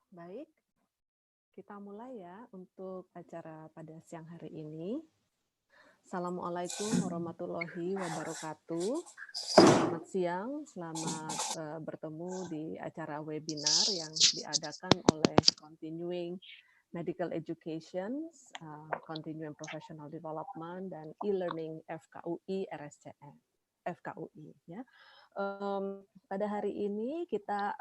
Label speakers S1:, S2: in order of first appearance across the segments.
S1: Baik, kita mulai ya untuk acara pada siang hari ini. Assalamualaikum warahmatullahi wabarakatuh. Selamat siang, selamat bertemu di acara webinar yang diadakan oleh Continuing Medical Education, Continuing Professional Development, dan e-learning FKUI RSCM. FKUI ya. Pada hari ini kita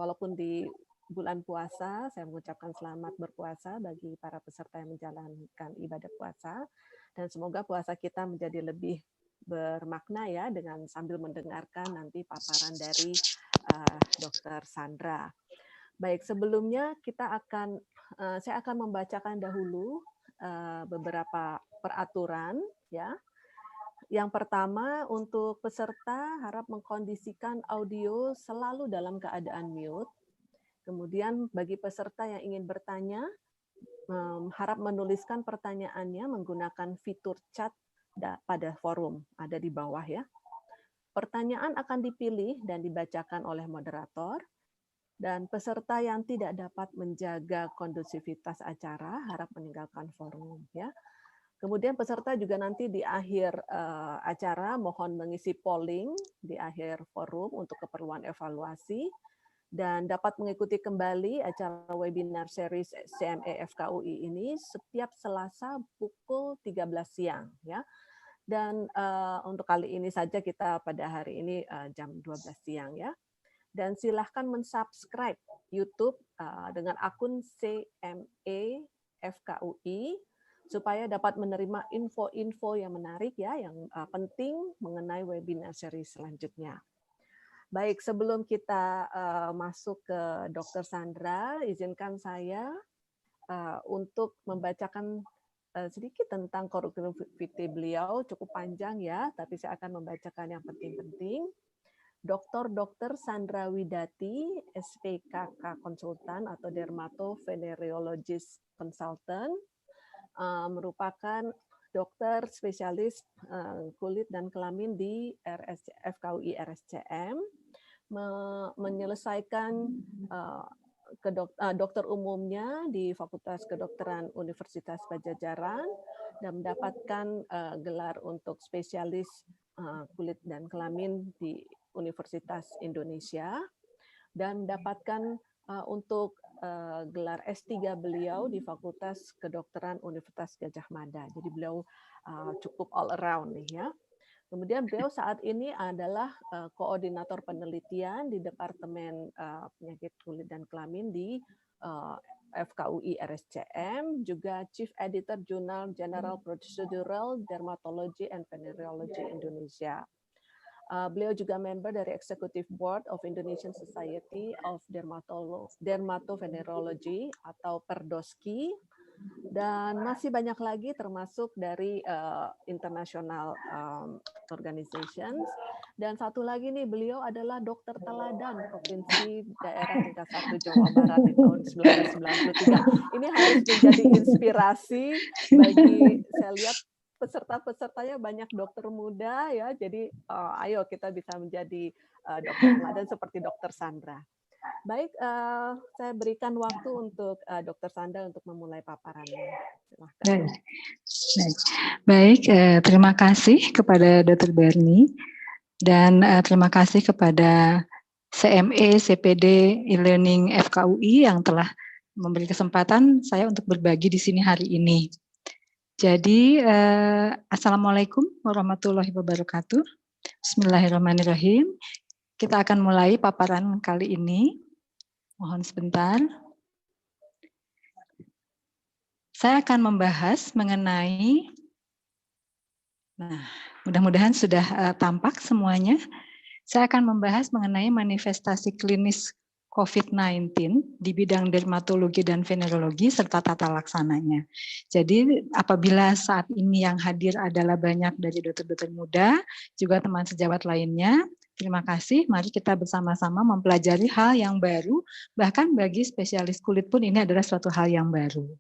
S1: walaupun di bulan puasa, saya mengucapkan selamat berpuasa bagi para peserta yang menjalankan ibadah puasa, dan semoga puasa kita menjadi lebih bermakna ya dengan sambil mendengarkan nanti paparan dari Dr. Sandra. Baik, sebelumnya saya akan membacakan dahulu beberapa peraturan ya. Yang pertama, untuk peserta harap mengkondisikan audio selalu dalam keadaan mute. Kemudian bagi peserta yang ingin bertanya, harap menuliskan pertanyaannya menggunakan fitur chat pada forum, ada di bawah ya. Pertanyaan akan dipilih dan dibacakan oleh moderator, dan peserta yang tidak dapat menjaga kondusivitas acara harap meninggalkan forum ya. Kemudian peserta juga nanti di akhir acara mohon mengisi polling di akhir forum untuk keperluan evaluasi, dan dapat mengikuti kembali acara webinar series CME FKUI ini setiap Selasa pukul 13 siang ya. Dan untuk kali ini saja kita pada hari ini jam 12 siang ya. Dan silahkan mensubscribe YouTube dengan akun CME FKUI supaya dapat menerima info-info yang menarik ya, yang penting mengenai webinar series selanjutnya. Baik, sebelum kita masuk ke Dr. Sandra, izinkan saya untuk membacakan sedikit tentang kurikulum vitae beliau, cukup panjang ya, tapi saya akan membacakan yang penting-penting. Dr. Sandra Widati, SPKK Konsultan atau Dermatovenereologist Consultant, merupakan dokter spesialis kulit dan kelamin di FKUI RSCM, menyelesaikan dokter umumnya di Fakultas Kedokteran Universitas Padjadjaran dan mendapatkan gelar untuk spesialis kulit dan kelamin di Universitas Indonesia, dan mendapatkan untuk gelar S3 beliau di Fakultas Kedokteran Universitas Gadjah Mada. Jadi beliau cukup all around nih ya. Kemudian beliau saat ini adalah koordinator penelitian di Departemen Penyakit Kulit dan Kelamin di FKUI RSCM, juga Chief Editor Journal General Procedural Dermatology and Venereology Indonesia. Beliau juga member dari Executive Board of Indonesian Society of Dermatovenerology atau PERDOSKI, dan masih banyak lagi termasuk dari international organizations. Dan satu lagi nih, beliau adalah dokter teladan Provinsi Daerah Tingkat 1 Jawa Barat di tahun 1993. Ini harus menjadi inspirasi bagi, saya lihat peserta-pesertanya banyak dokter muda ya, jadi ayo kita bisa menjadi dokter teladan seperti Dokter Sandra. Baik, saya berikan waktu untuk Dokter Sandra untuk memulai paparannya. Silahkan.
S2: Baik, terima kasih kepada Dr. Berni dan terima kasih kepada CME CPD e-learning FKUI yang telah memberi kesempatan saya untuk berbagi di sini hari ini. Jadi, Assalamualaikum warahmatullahi wabarakatuh. Bismillahirrahmanirrahim. Kita akan mulai paparan kali ini. Mohon sebentar. Saya akan membahas mengenai, mudah-mudahan sudah tampak semuanya. Saya akan membahas mengenai manifestasi klinis COVID-19 di bidang dermatologi dan venerologi serta tata laksananya. Jadi apabila saat ini yang hadir adalah banyak dari dokter-dokter muda, juga teman sejawat lainnya, terima kasih. Mari kita bersama-sama mempelajari hal yang baru, bahkan bagi spesialis kulit pun ini adalah suatu hal yang baru.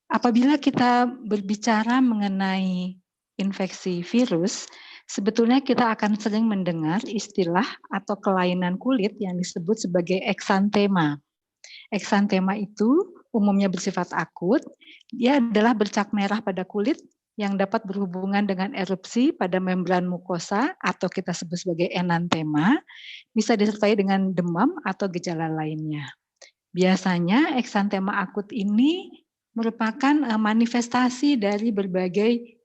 S2: Apabila kita berbicara mengenai infeksi virus, sebetulnya kita akan sering mendengar istilah atau kelainan kulit yang disebut sebagai eksantema. Eksantema itu umumnya bersifat akut, dia adalah bercak merah pada kulit yang dapat berhubungan dengan erupsi pada membran mukosa atau kita sebut sebagai enantema, bisa disertai dengan demam atau gejala lainnya. Biasanya eksantema akut ini merupakan manifestasi dari berbagai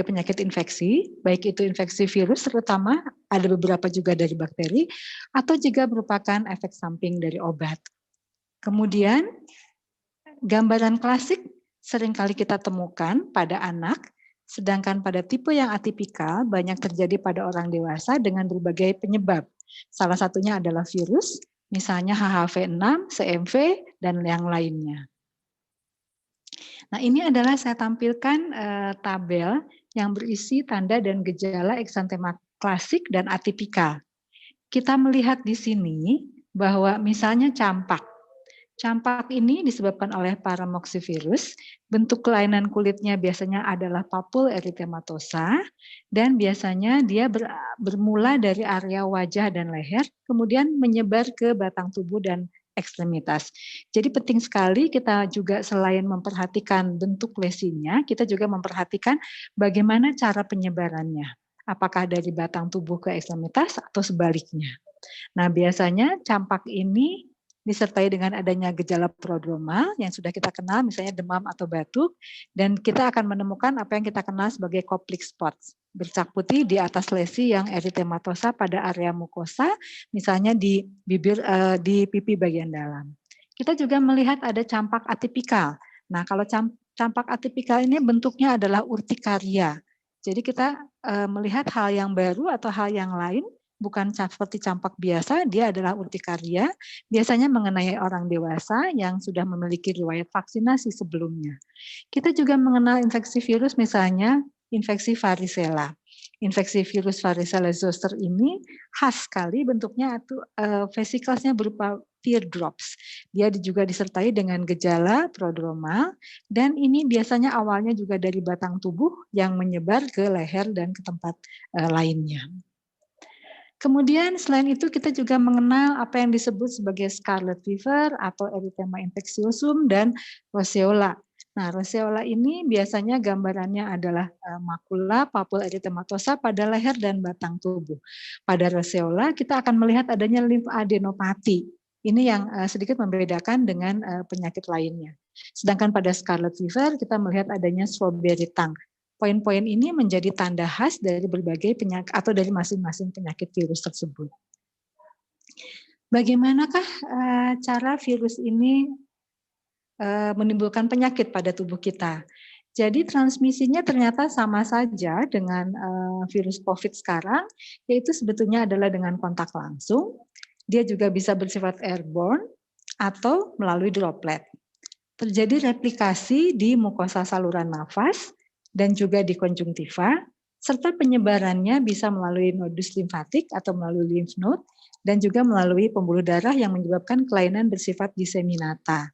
S2: penyakit infeksi, baik itu infeksi virus terutama, ada beberapa juga dari bakteri, atau juga merupakan efek samping dari obat. Kemudian, gambaran klasik seringkali kita temukan pada anak, sedangkan pada tipe yang atipikal banyak terjadi pada orang dewasa dengan berbagai penyebab. Salah satunya adalah virus, misalnya HHV6, CMV, dan yang lainnya. Nah, ini adalah saya tampilkan tabel yang berisi tanda dan gejala eksantema klasik dan atipikal. Kita melihat di sini bahwa misalnya campak. Campak ini disebabkan oleh paramoxivirus. Bentuk kelainan kulitnya biasanya adalah papul eritematosa dan biasanya dia bermula dari area wajah dan leher, kemudian menyebar ke batang tubuh dan ekstremitas. Jadi penting sekali kita juga selain memperhatikan bentuk lesinya, kita juga memperhatikan bagaimana cara penyebarannya. Apakah dari batang tubuh ke ekstremitas atau sebaliknya. Nah, biasanya campak ini disertai dengan adanya gejala prodromal yang sudah kita kenal, misalnya demam atau batuk, dan kita akan menemukan apa yang kita kenal sebagai koplik spots, bercak putih di atas lesi yang eritematosa pada area mukosa, misalnya di bibir, di pipi bagian dalam. Kita juga melihat ada campak atipikal. Nah, kalau campak atipikal ini bentuknya adalah urtikaria. Jadi kita melihat hal yang baru atau hal yang lain, bukan seperti campak biasa, dia adalah urtikaria, biasanya mengenai orang dewasa yang sudah memiliki riwayat vaksinasi sebelumnya. Kita juga mengenal infeksi virus, misalnya infeksi varicella. Infeksi virus varicella zoster ini khas sekali bentuknya, atau vesiclesnya berupa teardrops. Dia juga disertai dengan gejala prodromal, dan ini biasanya awalnya juga dari batang tubuh yang menyebar ke leher dan ke tempat lainnya. Kemudian selain itu kita juga mengenal apa yang disebut sebagai scarlet fever atau erythema infectiosum dan roseola. Nah, roseola ini biasanya gambarannya adalah makula papul erythematosa pada leher dan batang tubuh. Pada roseola kita akan melihat adanya limfadenopati. Ini yang sedikit membedakan dengan penyakit lainnya. Sedangkan pada scarlet fever kita melihat adanya strawberry tongue. Poin-poin ini menjadi tanda khas dari berbagai penyakit atau dari masing-masing penyakit virus tersebut. Bagaimanakah cara virus ini menimbulkan penyakit pada tubuh kita? Jadi transmisinya ternyata sama saja dengan virus COVID sekarang, yaitu sebetulnya adalah dengan kontak langsung. Dia juga bisa bersifat airborne atau melalui droplet. Terjadi replikasi di mukosa saluran nafas dan juga di konjungtiva, serta penyebarannya bisa melalui nodus limfatik atau melalui lymph node, dan juga melalui pembuluh darah yang menyebabkan kelainan bersifat diseminata.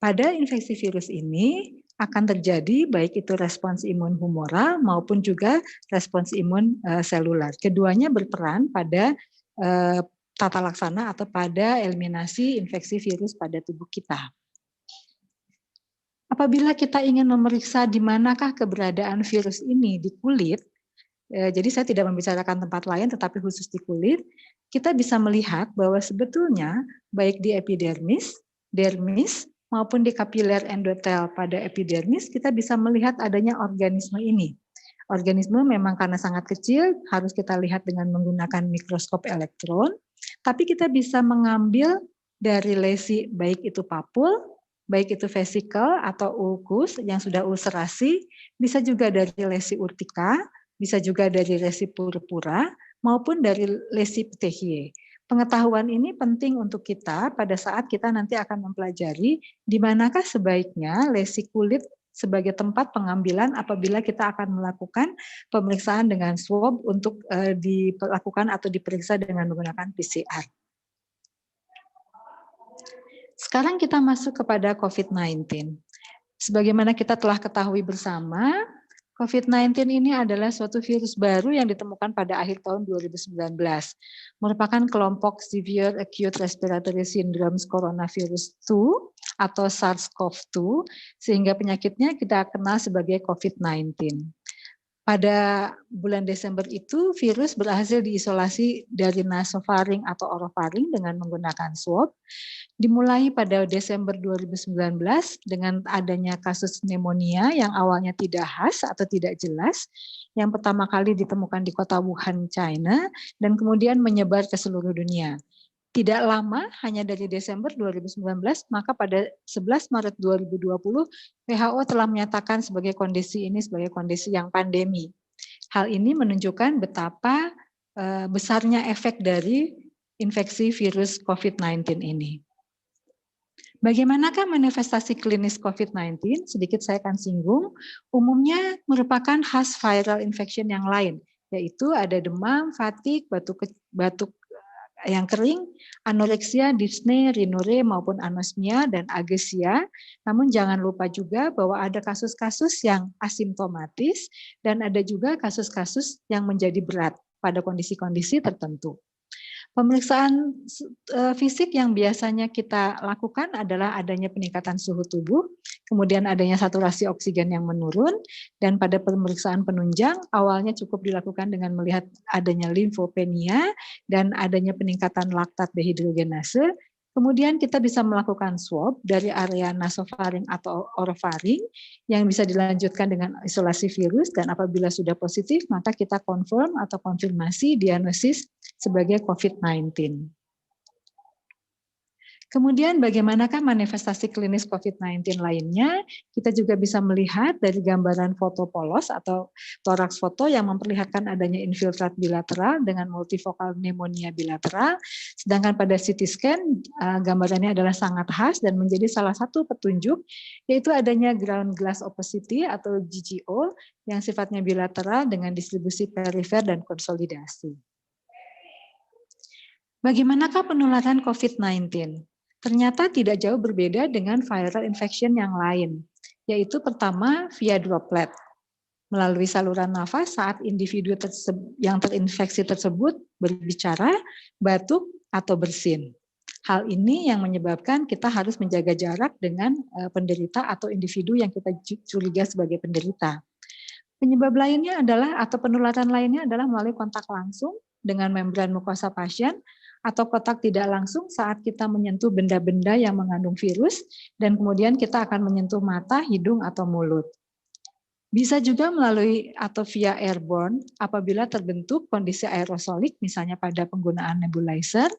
S2: Pada infeksi virus ini akan terjadi baik itu respons imun humoral maupun juga respons imun selular. Keduanya berperan pada tata laksana atau pada eliminasi infeksi virus pada tubuh kita. Apabila kita ingin memeriksa di manakah keberadaan virus ini di kulit, jadi saya tidak membicarakan tempat lain tetapi khusus di kulit, kita bisa melihat bahwa sebetulnya baik di epidermis, dermis, maupun di kapiler endotel pada epidermis, kita bisa melihat adanya organisme ini. Organisme memang karena sangat kecil, harus kita lihat dengan menggunakan mikroskop elektron, tapi kita bisa mengambil dari lesi baik itu papul, baik itu vesikel atau ulkus yang sudah ulcerasi, bisa juga dari lesi urtika, bisa juga dari lesi purpura, maupun dari lesi petechiae. Pengetahuan ini penting untuk kita pada saat kita nanti akan mempelajari di manakah sebaiknya lesi kulit sebagai tempat pengambilan apabila kita akan melakukan pemeriksaan dengan swab untuk dilakukan atau diperiksa dengan menggunakan PCR. Sekarang kita masuk kepada COVID-19. Sebagaimana kita telah ketahui bersama, COVID-19 ini adalah suatu virus baru yang ditemukan pada akhir tahun 2019. Merupakan kelompok Severe Acute Respiratory Syndrome Coronavirus 2 atau SARS-CoV-2, sehingga penyakitnya kita kenal sebagai COVID-19. Pada bulan Desember itu, virus berhasil diisolasi dari nasofaring atau orofaring dengan menggunakan swab. Dimulai pada Desember 2019 dengan adanya kasus pneumonia yang awalnya tidak khas atau tidak jelas, yang pertama kali ditemukan di kota Wuhan, China, dan kemudian menyebar ke seluruh dunia. Tidak lama, hanya dari Desember 2019, maka pada 11 Maret 2020, WHO telah menyatakan sebagai kondisi ini sebagai kondisi yang pandemi. Hal ini menunjukkan betapa besarnya efek dari infeksi virus COVID-19 ini. Bagaimanakah manifestasi klinis COVID-19? Sedikit saya akan singgung. Umumnya merupakan khas viral infection yang lain, yaitu ada demam, fatigue, batuk yang kering, anoreksia, dyspnea, rhinore maupun anosmia dan agesia. Namun jangan lupa juga bahwa ada kasus-kasus yang asimptomatis dan ada juga kasus-kasus yang menjadi berat pada kondisi-kondisi tertentu. Pemeriksaan fisik yang biasanya kita lakukan adalah adanya peningkatan suhu tubuh, kemudian adanya saturasi oksigen yang menurun, dan pada pemeriksaan penunjang awalnya cukup dilakukan dengan melihat adanya limfopenia dan adanya peningkatan laktat dehidrogenase. Kemudian kita bisa melakukan swab dari area nasofaring atau orofaring yang bisa dilanjutkan dengan isolasi virus, dan apabila sudah positif maka kita confirm atau konfirmasi diagnosis sebagai COVID-19. Kemudian bagaimanakah manifestasi klinis COVID-19 lainnya? Kita juga bisa melihat dari gambaran foto polos atau toraks foto yang memperlihatkan adanya infiltrat bilateral dengan multifokal pneumonia bilateral. Sedangkan pada CT scan gambarannya adalah sangat khas dan menjadi salah satu petunjuk, yaitu adanya ground glass opacity atau GGO yang sifatnya bilateral dengan distribusi perifer dan konsolidasi. Bagaimanakah penularan COVID-19? Ternyata tidak jauh berbeda dengan viral infection yang lain, yaitu pertama via droplet, melalui saluran nafas saat individu yang terinfeksi tersebut berbicara, batuk, atau bersin. Hal ini yang menyebabkan kita harus menjaga jarak dengan penderita atau individu yang kita curiga sebagai penderita. Penyebab lainnya adalah, atau penularan lainnya adalah melalui kontak langsung dengan membran mukosa pasien, atau kontak tidak langsung saat kita menyentuh benda-benda yang mengandung virus, dan kemudian kita akan menyentuh mata, hidung, atau mulut. Bisa juga melalui atau via airborne apabila terbentuk kondisi aerosolik, misalnya pada penggunaan nebulizer.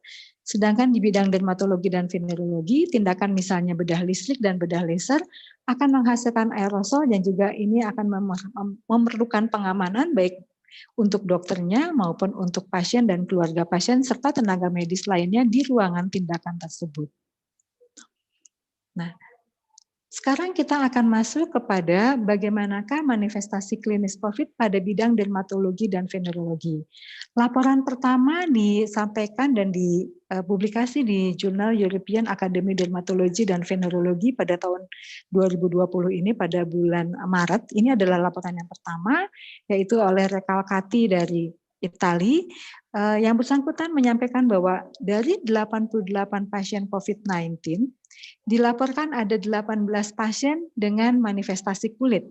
S2: Sedangkan di bidang dermatologi dan venerologi, tindakan misalnya bedah listrik dan bedah laser akan menghasilkan aerosol, dan juga ini akan memerlukan pengamanan baik untuk dokternya maupun untuk pasien dan keluarga pasien serta tenaga medis lainnya di ruangan tindakan tersebut. Nah, sekarang kita akan masuk kepada bagaimanakah manifestasi klinis COVID pada bidang dermatologi dan venerologi. Laporan pertama disampaikan dan dipublikasi di Jurnal European Academy Dermatology dan Venerology pada tahun 2020 ini pada bulan Maret. Ini adalah laporan yang pertama, yaitu oleh Recalcati dari Italia. Yang bersangkutan menyampaikan bahwa dari 88 pasien COVID-19, dilaporkan ada 18 pasien dengan manifestasi kulit.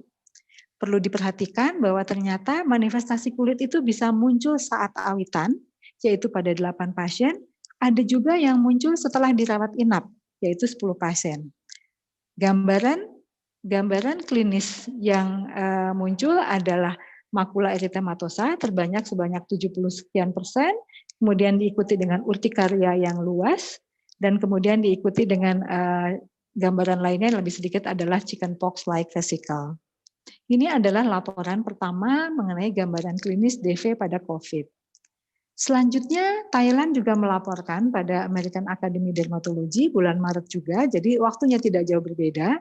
S2: Perlu diperhatikan bahwa ternyata manifestasi kulit itu bisa muncul saat awitan, yaitu pada 8 pasien. Ada juga yang muncul setelah dirawat inap, yaitu 10 pasien. Gambaran klinis yang muncul adalah makula eritematosa sebanyak 70 sekian persen, kemudian diikuti dengan urtikaria yang luas, dan kemudian diikuti dengan gambaran lainnya yang lebih sedikit adalah chickenpox-like vesicle. Ini adalah laporan pertama mengenai gambaran klinis DV pada COVID. Selanjutnya, Thailand juga melaporkan pada American Academy Dermatology bulan Maret juga, jadi waktunya tidak jauh berbeda,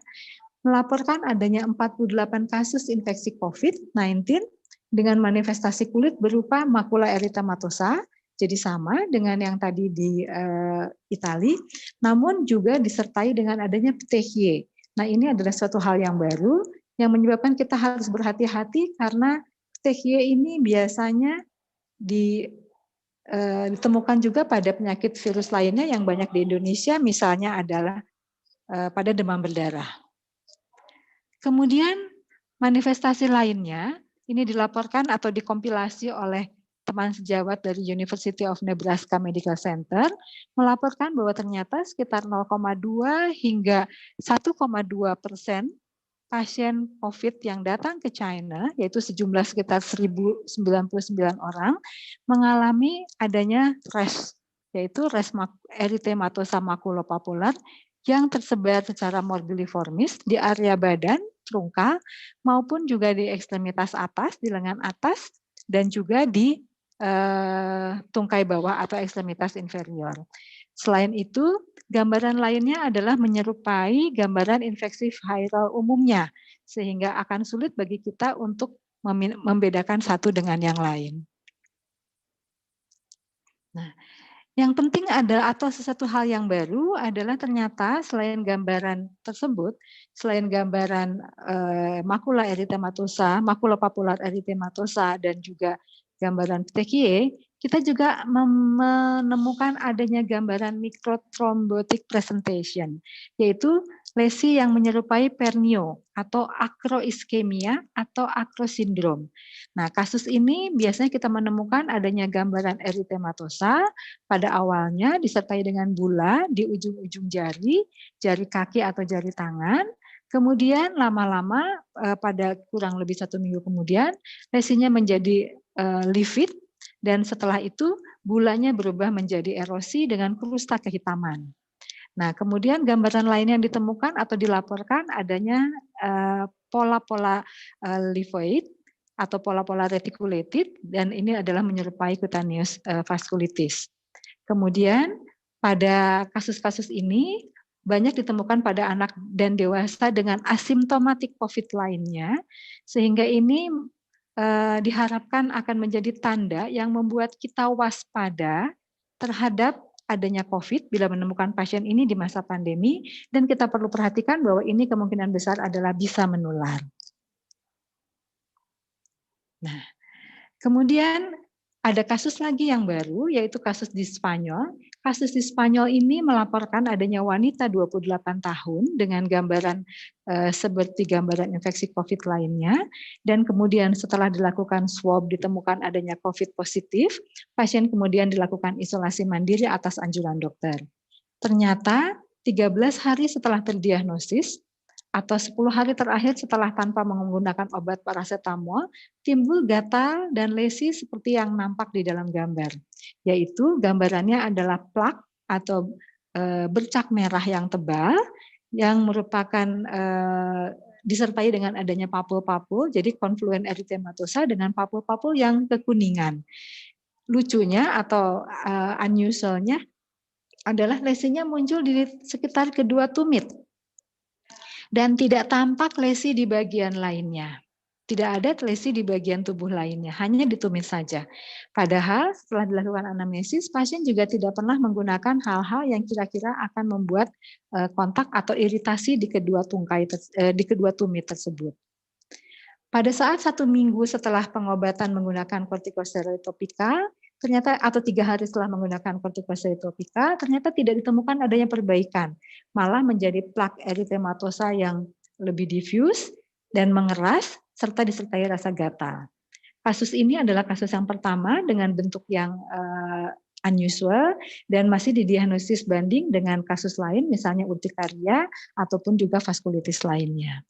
S2: melaporkan adanya 48 kasus infeksi COVID-19 dengan manifestasi kulit berupa makula eritematosa, jadi sama dengan yang tadi di Italia, namun juga disertai dengan adanya petechiae. Nah, ini adalah suatu hal yang baru, yang menyebabkan kita harus berhati-hati karena PTQI ini biasanya ditemukan juga pada penyakit virus lainnya yang banyak di Indonesia, misalnya adalah pada demam berdarah. Kemudian manifestasi lainnya ini dilaporkan atau dikompilasi oleh teman sejawat dari University of Nebraska Medical Center, melaporkan bahwa ternyata sekitar 0,2 hingga 1,2% pasien COVID yang datang ke China, yaitu sejumlah sekitar 1.099 orang, mengalami adanya rash, yaitu rash erythematosa maculopapular yang tersebar secara morbilliformis di area badan, trungkal, maupun juga di ekstremitas atas, di lengan atas, dan juga di tungkai bawah atau ekstremitas inferior. Selain itu, gambaran lainnya adalah menyerupai gambaran infeksi viral umumnya, sehingga akan sulit bagi kita untuk membedakan satu dengan yang lain. Nah, yang penting adalah atau sesuatu hal yang baru adalah ternyata selain gambaran tersebut, selain gambaran makula erythematosa, maculopapular erythematosa dan juga gambaran PTQI, kita juga menemukan adanya gambaran microthrombotic presentation, yaitu lesi yang menyerupai pernio atau acroischemia atau acrosindrom. Nah, kasus ini biasanya kita menemukan adanya gambaran erythematosa pada awalnya disertai dengan bula di ujung-ujung jari, jari kaki atau jari tangan. Kemudian lama-lama pada kurang lebih 1 minggu kemudian lesinya menjadi livid dan setelah itu bulanya berubah menjadi erosi dengan krusta kehitaman. Nah, kemudian gambaran lain yang ditemukan atau dilaporkan adanya pola-pola livoid atau pola-pola reticulated dan ini adalah menyerupai cutaneous vasculitis. Kemudian pada kasus-kasus ini banyak ditemukan pada anak dan dewasa dengan asimptomatik COVID lainnya, sehingga ini diharapkan akan menjadi tanda yang membuat kita waspada terhadap adanya COVID bila menemukan pasien ini di masa pandemi, dan kita perlu perhatikan bahwa ini kemungkinan besar adalah bisa menular. Nah, kemudian ada kasus lagi yang baru, yaitu kasus di Spanyol. Kasus di Spanyol ini melaporkan adanya wanita 28 tahun dengan gambaran seperti gambaran infeksi COVID lainnya. Dan kemudian setelah dilakukan swab ditemukan adanya COVID positif, pasien kemudian dilakukan isolasi mandiri atas anjuran dokter. Ternyata 13 hari setelah terdiagnosis, atau 10 hari terakhir setelah tanpa menggunakan obat paracetamol, timbul gatal dan lesi seperti yang nampak di dalam gambar. Yaitu gambarannya adalah plak atau bercak merah yang tebal, yang merupakan disertai dengan adanya papul-papul, jadi konfluen erythematosa dengan papul-papul yang kekuningan. Lucunya atau unusualnya adalah lesinya muncul di sekitar kedua tumit. Dan tidak tampak lesi di bagian lainnya. Tidak ada lesi di bagian tubuh lainnya, hanya di tumit saja. Padahal setelah dilakukan anamnesis, pasien juga tidak pernah menggunakan hal-hal yang kira-kira akan membuat kontak atau iritasi di kedua tumit tersebut. Pada saat 1 minggu setelah pengobatan menggunakan kortikosteroid topikal, ternyata atau 3 hari setelah menggunakan kortikosteroid topikal, ternyata tidak ditemukan adanya perbaikan, malah menjadi plak erythematosa yang lebih diffuse dan mengeras serta disertai rasa gatal. Kasus ini adalah kasus yang pertama dengan bentuk yang unusual dan masih didiagnosis banding dengan kasus lain, misalnya urtikaria ataupun juga vaskulitis lainnya.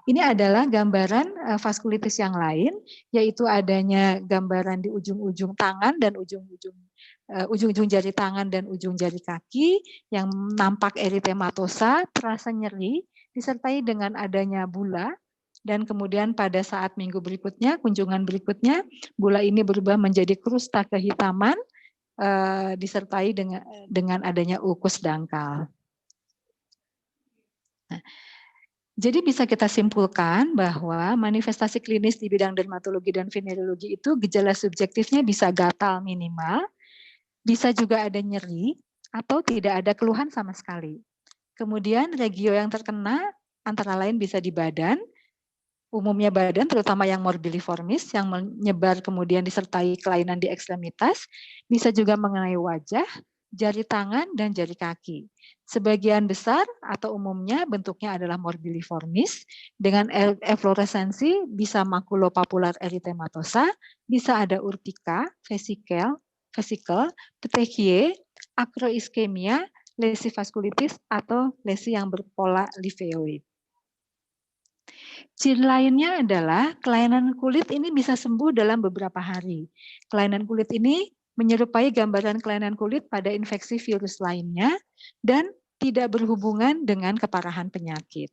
S2: Ini adalah gambaran vaskulitis yang lain, yaitu adanya gambaran di ujung-ujung tangan dan ujung-ujung jari tangan dan ujung jari kaki yang nampak erythematosa, terasa nyeri, disertai dengan adanya bula, dan kemudian pada saat minggu berikutnya, kunjungan berikutnya, bula ini berubah menjadi krusta kehitaman, disertai dengan adanya ulkus dangkal. Nah, jadi bisa kita simpulkan bahwa manifestasi klinis di bidang dermatologi dan venerologi itu gejala subjektifnya bisa gatal minimal, bisa juga ada nyeri, atau tidak ada keluhan sama sekali. Kemudian regio yang terkena antara lain bisa di badan, umumnya badan, terutama yang morbilliformis, yang menyebar kemudian disertai kelainan di ekstremitas, bisa juga mengenai wajah, jari tangan, dan jari kaki. Sebagian besar atau umumnya bentuknya adalah morbilliformis, dengan efloresensi bisa makulopapular eritematosa, bisa ada urtika, vesikel, petechiae, akroiskemia, lesi vaskulitis, atau lesi yang berpola liveoid. Ciri lainnya adalah kelainan kulit ini bisa sembuh dalam beberapa hari. Kelainan kulit ini menyerupai gambaran kelainan kulit pada infeksi virus lainnya dan tidak berhubungan dengan keparahan penyakit.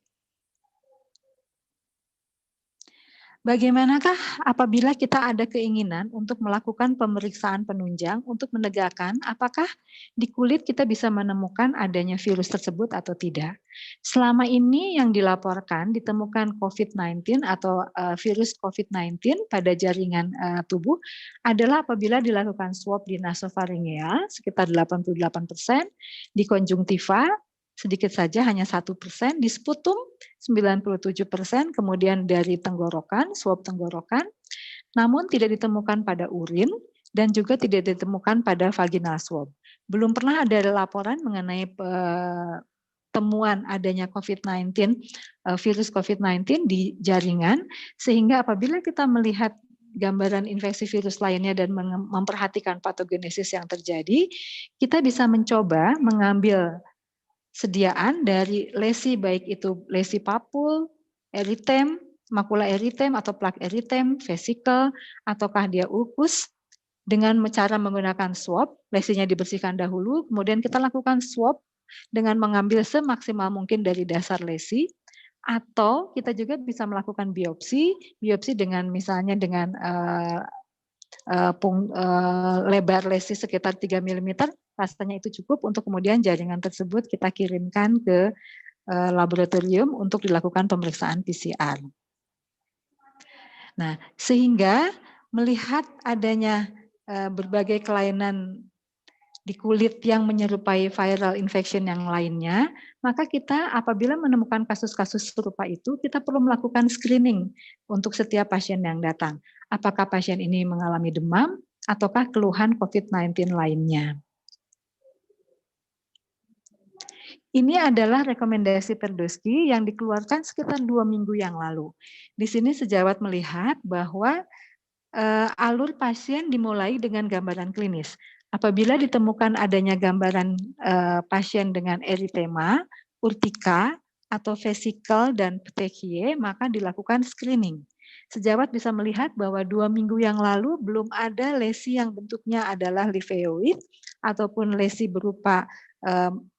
S2: Bagaimanakah apabila kita ada keinginan untuk melakukan pemeriksaan penunjang untuk menegakkan apakah di kulit kita bisa menemukan adanya virus tersebut atau tidak? Selama ini yang dilaporkan ditemukan COVID-19 atau virus COVID-19 pada jaringan tubuh adalah apabila dilakukan swab di nasofaringea sekitar 88%, di konjungtiva sedikit saja hanya 1%, di sputum 97%, kemudian dari tenggorokan, swab tenggorokan, namun tidak ditemukan pada urin dan juga tidak ditemukan pada vaginal swab. Belum pernah ada laporan mengenai temuan adanya COVID-19, virus COVID-19 di jaringan, sehingga apabila kita melihat gambaran infeksi virus lainnya dan memperhatikan patogenesis yang terjadi, kita bisa mencoba mengambil sediaan dari lesi, baik itu lesi papul, eritem, makula eritem atau plak eritem, vesikel, ataukah dia ulkus, dengan cara menggunakan swab, lesinya dibersihkan dahulu, kemudian kita lakukan swab dengan mengambil semaksimal mungkin dari dasar lesi, atau kita juga bisa melakukan biopsi dengan misalnya dengan lebar lesi sekitar 3 mm, rasanya itu cukup untuk kemudian jaringan tersebut kita kirimkan ke laboratorium untuk dilakukan pemeriksaan PCR. Nah, sehingga melihat adanya berbagai kelainan di kulit yang menyerupai viral infection yang lainnya, maka kita apabila menemukan kasus-kasus serupa itu, kita perlu melakukan screening untuk setiap pasien yang datang. Apakah pasien ini mengalami demam, ataukah keluhan COVID-19 lainnya. Ini adalah rekomendasi Perdoski yang dikeluarkan sekitar 2 minggu yang lalu. Di sini sejawat melihat bahwa alur pasien dimulai dengan gambaran klinis. Apabila ditemukan adanya gambaran pasien dengan eritema, urtika, atau vesikel dan petechiae, maka dilakukan screening. Sejawat bisa melihat bahwa 2 minggu yang lalu belum ada lesi yang bentuknya adalah liveoid ataupun lesi berupa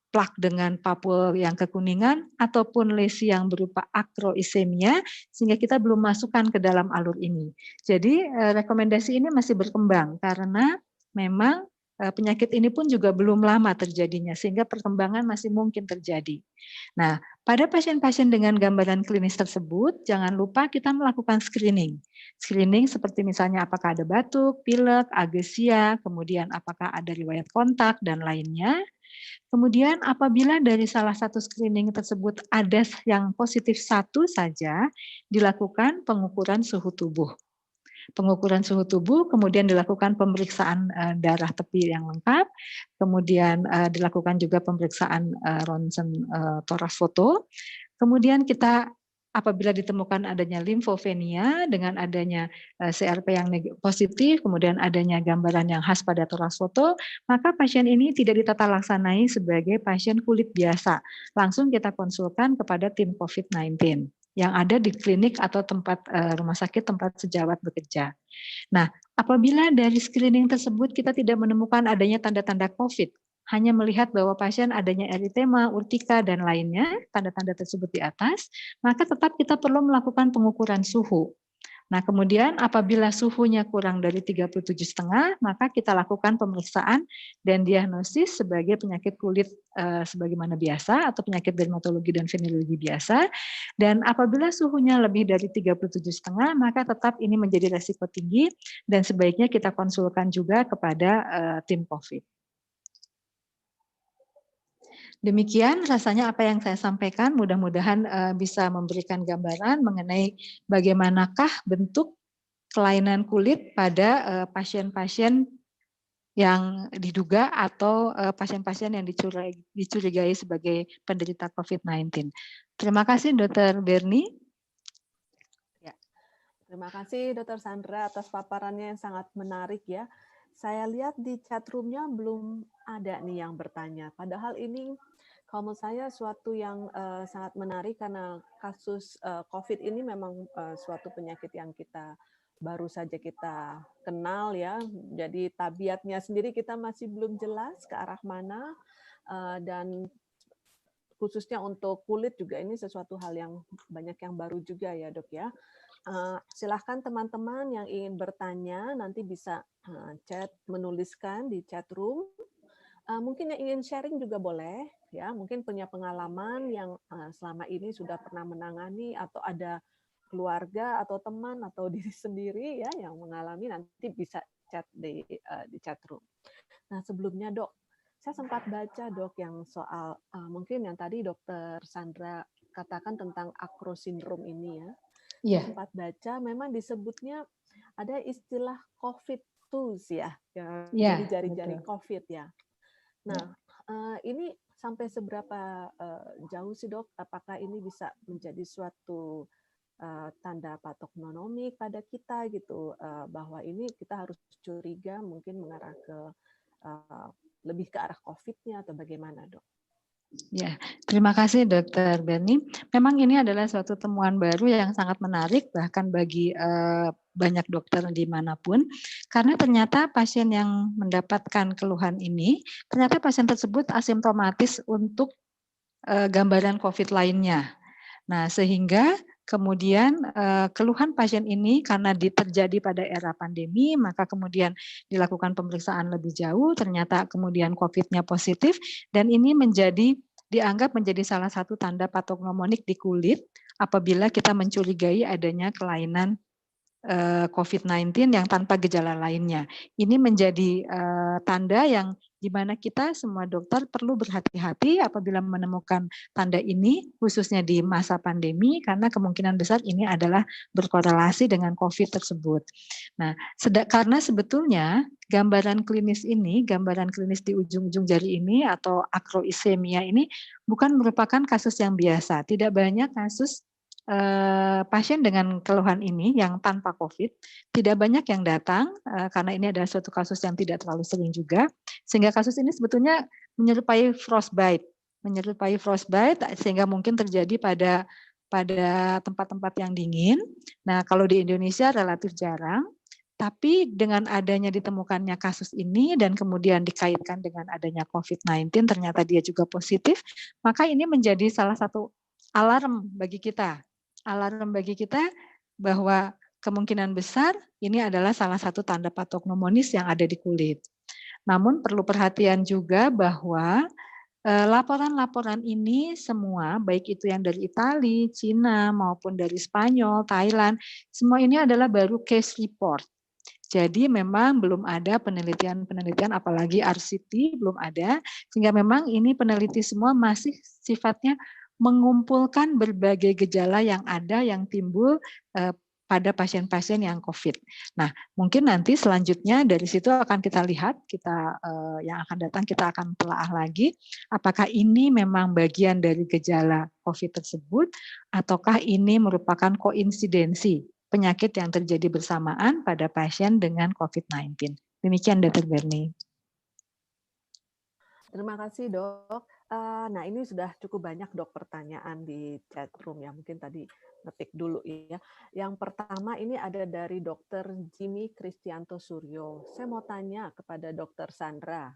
S2: plak dengan papul yang kekuningan ataupun lesi yang berupa akroisemia, sehingga kita belum masukkan ke dalam alur ini. Jadi rekomendasi ini masih berkembang karena memang penyakit ini pun juga belum lama terjadinya, sehingga perkembangan masih mungkin terjadi. Nah, pada pasien-pasien dengan gambaran klinis tersebut, jangan lupa kita melakukan screening. Screening seperti misalnya apakah ada batuk, pilek, agesia, kemudian apakah ada riwayat kontak, dan lainnya. Kemudian apabila dari salah satu screening tersebut ada yang positif satu saja, dilakukan pengukuran suhu tubuh. Pengukuran suhu tubuh, kemudian dilakukan pemeriksaan darah tepi yang lengkap, kemudian dilakukan juga pemeriksaan ronsen toraks foto, kemudian kita apabila ditemukan adanya limfovenia dengan adanya CRP yang positif, kemudian adanya gambaran yang khas pada toraks foto, maka pasien ini tidak ditata laksanai sebagai pasien kulit biasa. Langsung kita konsulkan kepada tim COVID-19 yang ada di klinik atau tempat rumah sakit tempat sejawat bekerja. Nah, apabila dari screening tersebut kita tidak menemukan adanya tanda-tanda COVID, hanya melihat bahwa pasien adanya eritema, urtika, dan lainnya, tanda-tanda tersebut di atas, maka tetap kita perlu melakukan pengukuran suhu. Nah, kemudian apabila suhunya kurang dari 37,5, maka kita lakukan pemeriksaan dan diagnosis sebagai penyakit kulit sebagaimana biasa atau penyakit dermatologi dan venerologi biasa. Dan apabila suhunya lebih dari 37,5, maka tetap ini menjadi resiko tinggi dan sebaiknya kita konsulkan juga kepada tim COVID. Demikian rasanya apa yang saya sampaikan, mudah-mudahan bisa memberikan gambaran mengenai bagaimanakah bentuk kelainan kulit pada pasien-pasien yang diduga atau pasien-pasien yang dicurigai sebagai penderita COVID-19. Terima kasih Dr. Bernie.
S1: Ya, terima kasih Dr. Sandra atas paparannya yang sangat menarik ya. Saya lihat di chat room-nya belum ada nih yang bertanya. Padahal ini kalau menurut saya suatu yang sangat menarik karena kasus COVID ini memang suatu penyakit yang baru saja kita kenal ya. Jadi tabiatnya sendiri kita masih belum jelas ke arah mana dan khususnya untuk kulit juga ini sesuatu hal yang banyak yang baru juga ya Dok ya. Silahkan teman-teman yang ingin bertanya nanti bisa chat menuliskan di chat room. Mungkin yang ingin sharing juga boleh ya, mungkin punya pengalaman yang selama ini sudah pernah menangani atau ada keluarga atau teman atau diri sendiri ya yang mengalami, nanti bisa chat di chat room. Nah, sebelumnya Dok, saya sempat baca Dok yang soal mungkin yang tadi Dokter Sandra katakan tentang acro syndrome ini ya.
S2: Iya.
S1: Saya sempat baca memang disebutnya ada istilah COVID tools ya, jadi jari-jari COVID ya. Nah, ini sampai seberapa jauh sih Dok? Apakah ini bisa menjadi suatu tanda patognomik pada kita gitu, bahwa ini kita harus curiga mungkin mengarah ke lebih ke arah COVID-nya atau bagaimana Dok?
S2: Ya, terima kasih Dr. Bernie. Memang ini adalah suatu temuan baru yang sangat menarik bahkan bagi banyak dokter dimanapun, karena ternyata pasien yang mendapatkan keluhan ini, ternyata pasien tersebut asimptomatis untuk gambaran COVID lainnya. Nah, sehingga kemudian keluhan pasien ini karena terjadi pada era pandemi, maka kemudian dilakukan pemeriksaan lebih jauh, ternyata kemudian COVID-nya positif, dan ini dianggap menjadi salah satu tanda patognomonik di kulit apabila kita mencurigai adanya kelainan COVID-19 yang tanpa gejala lainnya. Ini menjadi tanda yang di mana kita semua dokter perlu berhati-hati apabila menemukan tanda ini, khususnya di masa pandemi, karena kemungkinan besar ini adalah berkorelasi dengan COVID tersebut. Nah, karena sebetulnya gambaran klinis ini, gambaran klinis di ujung-ujung jari ini atau acroischemia ini bukan merupakan kasus yang biasa. Tidak banyak kasus pasien dengan keluhan ini yang tanpa COVID, tidak banyak yang datang karena ini adalah suatu kasus yang tidak terlalu sering juga, sehingga kasus ini sebetulnya menyerupai frostbite sehingga mungkin terjadi pada tempat-tempat yang dingin. Nah, kalau di Indonesia relatif jarang, tapi dengan adanya ditemukannya kasus ini dan kemudian dikaitkan dengan adanya COVID-19, ternyata dia juga positif, maka ini menjadi salah satu alarm bagi kita bahwa kemungkinan besar ini adalah salah satu tanda patognomonis yang ada di kulit. Namun perlu perhatian juga bahwa laporan-laporan ini semua, baik itu yang dari Italia, Cina, maupun dari Spanyol, Thailand, semua ini adalah baru case report. Jadi memang belum ada penelitian apalagi RCT belum ada, sehingga memang ini peneliti semua masih sifatnya mengumpulkan berbagai gejala yang ada yang timbul pada pasien-pasien yang COVID. Nah, mungkin nanti selanjutnya dari situ akan kita lihat, yang akan datang kita akan telaah lagi, apakah ini memang bagian dari gejala COVID tersebut, ataukah ini merupakan koinsidensi penyakit yang terjadi bersamaan pada pasien dengan COVID-19. Demikian Dr. Bernie.
S1: Terima kasih Dok. Nah ini sudah cukup banyak Dok pertanyaan di chat room ya, mungkin tadi ngetik dulu ya. Yang pertama ini ada dari Dr. Jimmy Kristianto Suryo. Saya mau tanya kepada Dr. Sandra.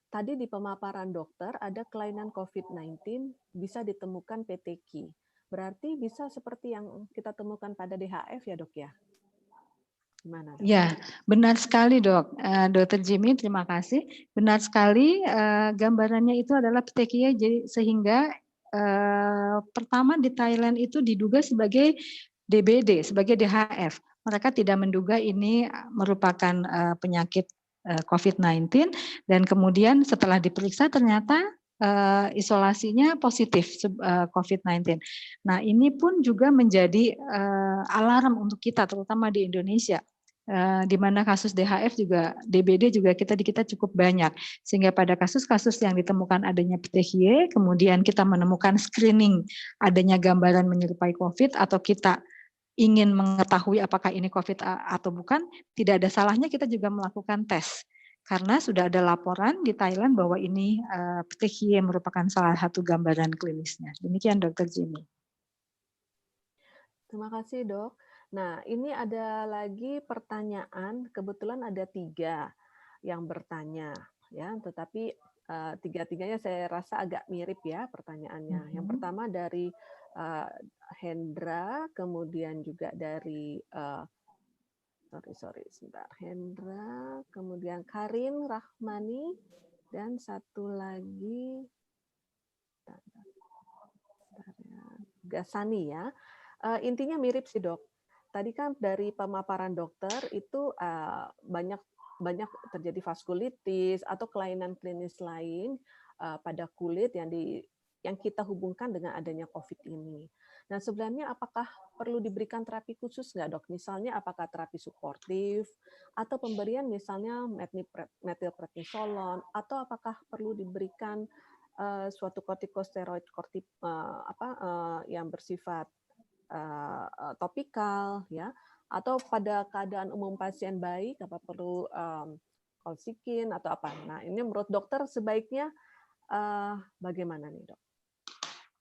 S1: Tadi di pemaparan dokter ada kelainan COVID-19 bisa ditemukan PTQ. Berarti bisa seperti yang kita temukan pada DHF ya Dok ya? Gimana, Dok?
S2: Ya, benar sekali Dok. Dr. Jimmy, terima kasih. Benar sekali gambarannya itu adalah petekia, jadi sehingga pertama di Thailand itu diduga sebagai DBD, sebagai DHF. Mereka tidak menduga ini merupakan penyakit COVID-19 dan kemudian setelah diperiksa ternyata isolasinya positif COVID-19. Nah, ini pun juga menjadi alarm untuk kita, terutama di Indonesia, di mana kasus DHF juga, DBD juga kita cukup banyak, sehingga pada kasus-kasus yang ditemukan adanya PTHY, kemudian kita menemukan screening adanya gambaran menyerupai COVID, atau kita ingin mengetahui apakah ini COVID atau bukan, tidak ada salahnya kita juga melakukan tes. Karena sudah ada laporan di Thailand bahwa ini PTHY merupakan salah satu gambaran klinisnya. Demikian Dr. Jimmy.
S1: Terima kasih dok. Nah ini ada lagi pertanyaan, kebetulan ada 3 yang bertanya, ya. Tetapi tiga-tiganya saya rasa agak mirip ya pertanyaannya. Yang pertama dari Hendra, kemudian juga dari sebentar, Hendra, kemudian Karin Rahmani, dan satu lagi Gasani ya. Intinya mirip sih dok. Tadi kan dari pemaparan dokter itu banyak terjadi vaskulitis atau kelainan klinis lain pada kulit yang kita hubungkan dengan adanya COVID ini. Nah sebenarnya apakah perlu diberikan terapi khusus nggak dok? Misalnya apakah terapi suportif atau pemberian misalnya metilprednisolon, atau apakah perlu diberikan suatu kortikosteroid yang bersifat topikal ya, atau pada keadaan umum pasien baik apa perlu kolsikin atau apa. Nah ini menurut dokter sebaiknya bagaimana nih dok?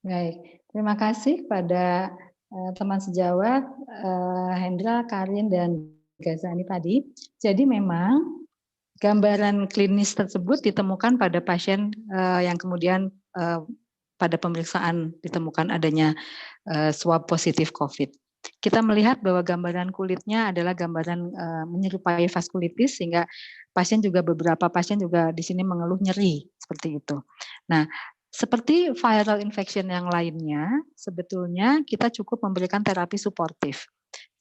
S2: Baik, terima kasih pada teman sejawat Hendra, Karin, dan Gazani tadi. Jadi memang gambaran klinis tersebut ditemukan pada pasien yang kemudian pada pemeriksaan ditemukan adanya swab positif COVID. Kita melihat bahwa gambaran kulitnya adalah gambaran menyerupai vaskulitis, sehingga beberapa pasien juga di sini mengeluh nyeri seperti itu. Nah, seperti viral infection yang lainnya, sebetulnya kita cukup memberikan terapi suportif.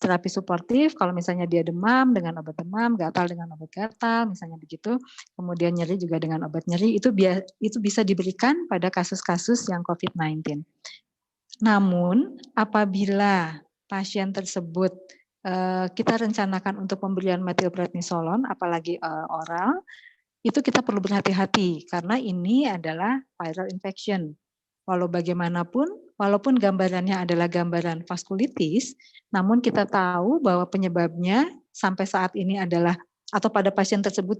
S2: Terapi suportif kalau misalnya dia demam dengan obat demam, gatal dengan obat gatal, misalnya begitu, kemudian nyeri juga dengan obat nyeri, itu bisa diberikan pada kasus-kasus yang COVID-19. Namun apabila pasien tersebut kita rencanakan untuk pemberian metilprednisolon, apalagi oral, itu kita perlu berhati-hati karena ini adalah viral infection. Walau bagaimanapun, walaupun gambarannya adalah gambaran vaskulitis, namun kita tahu bahwa penyebabnya sampai saat ini adalah, atau pada pasien tersebut,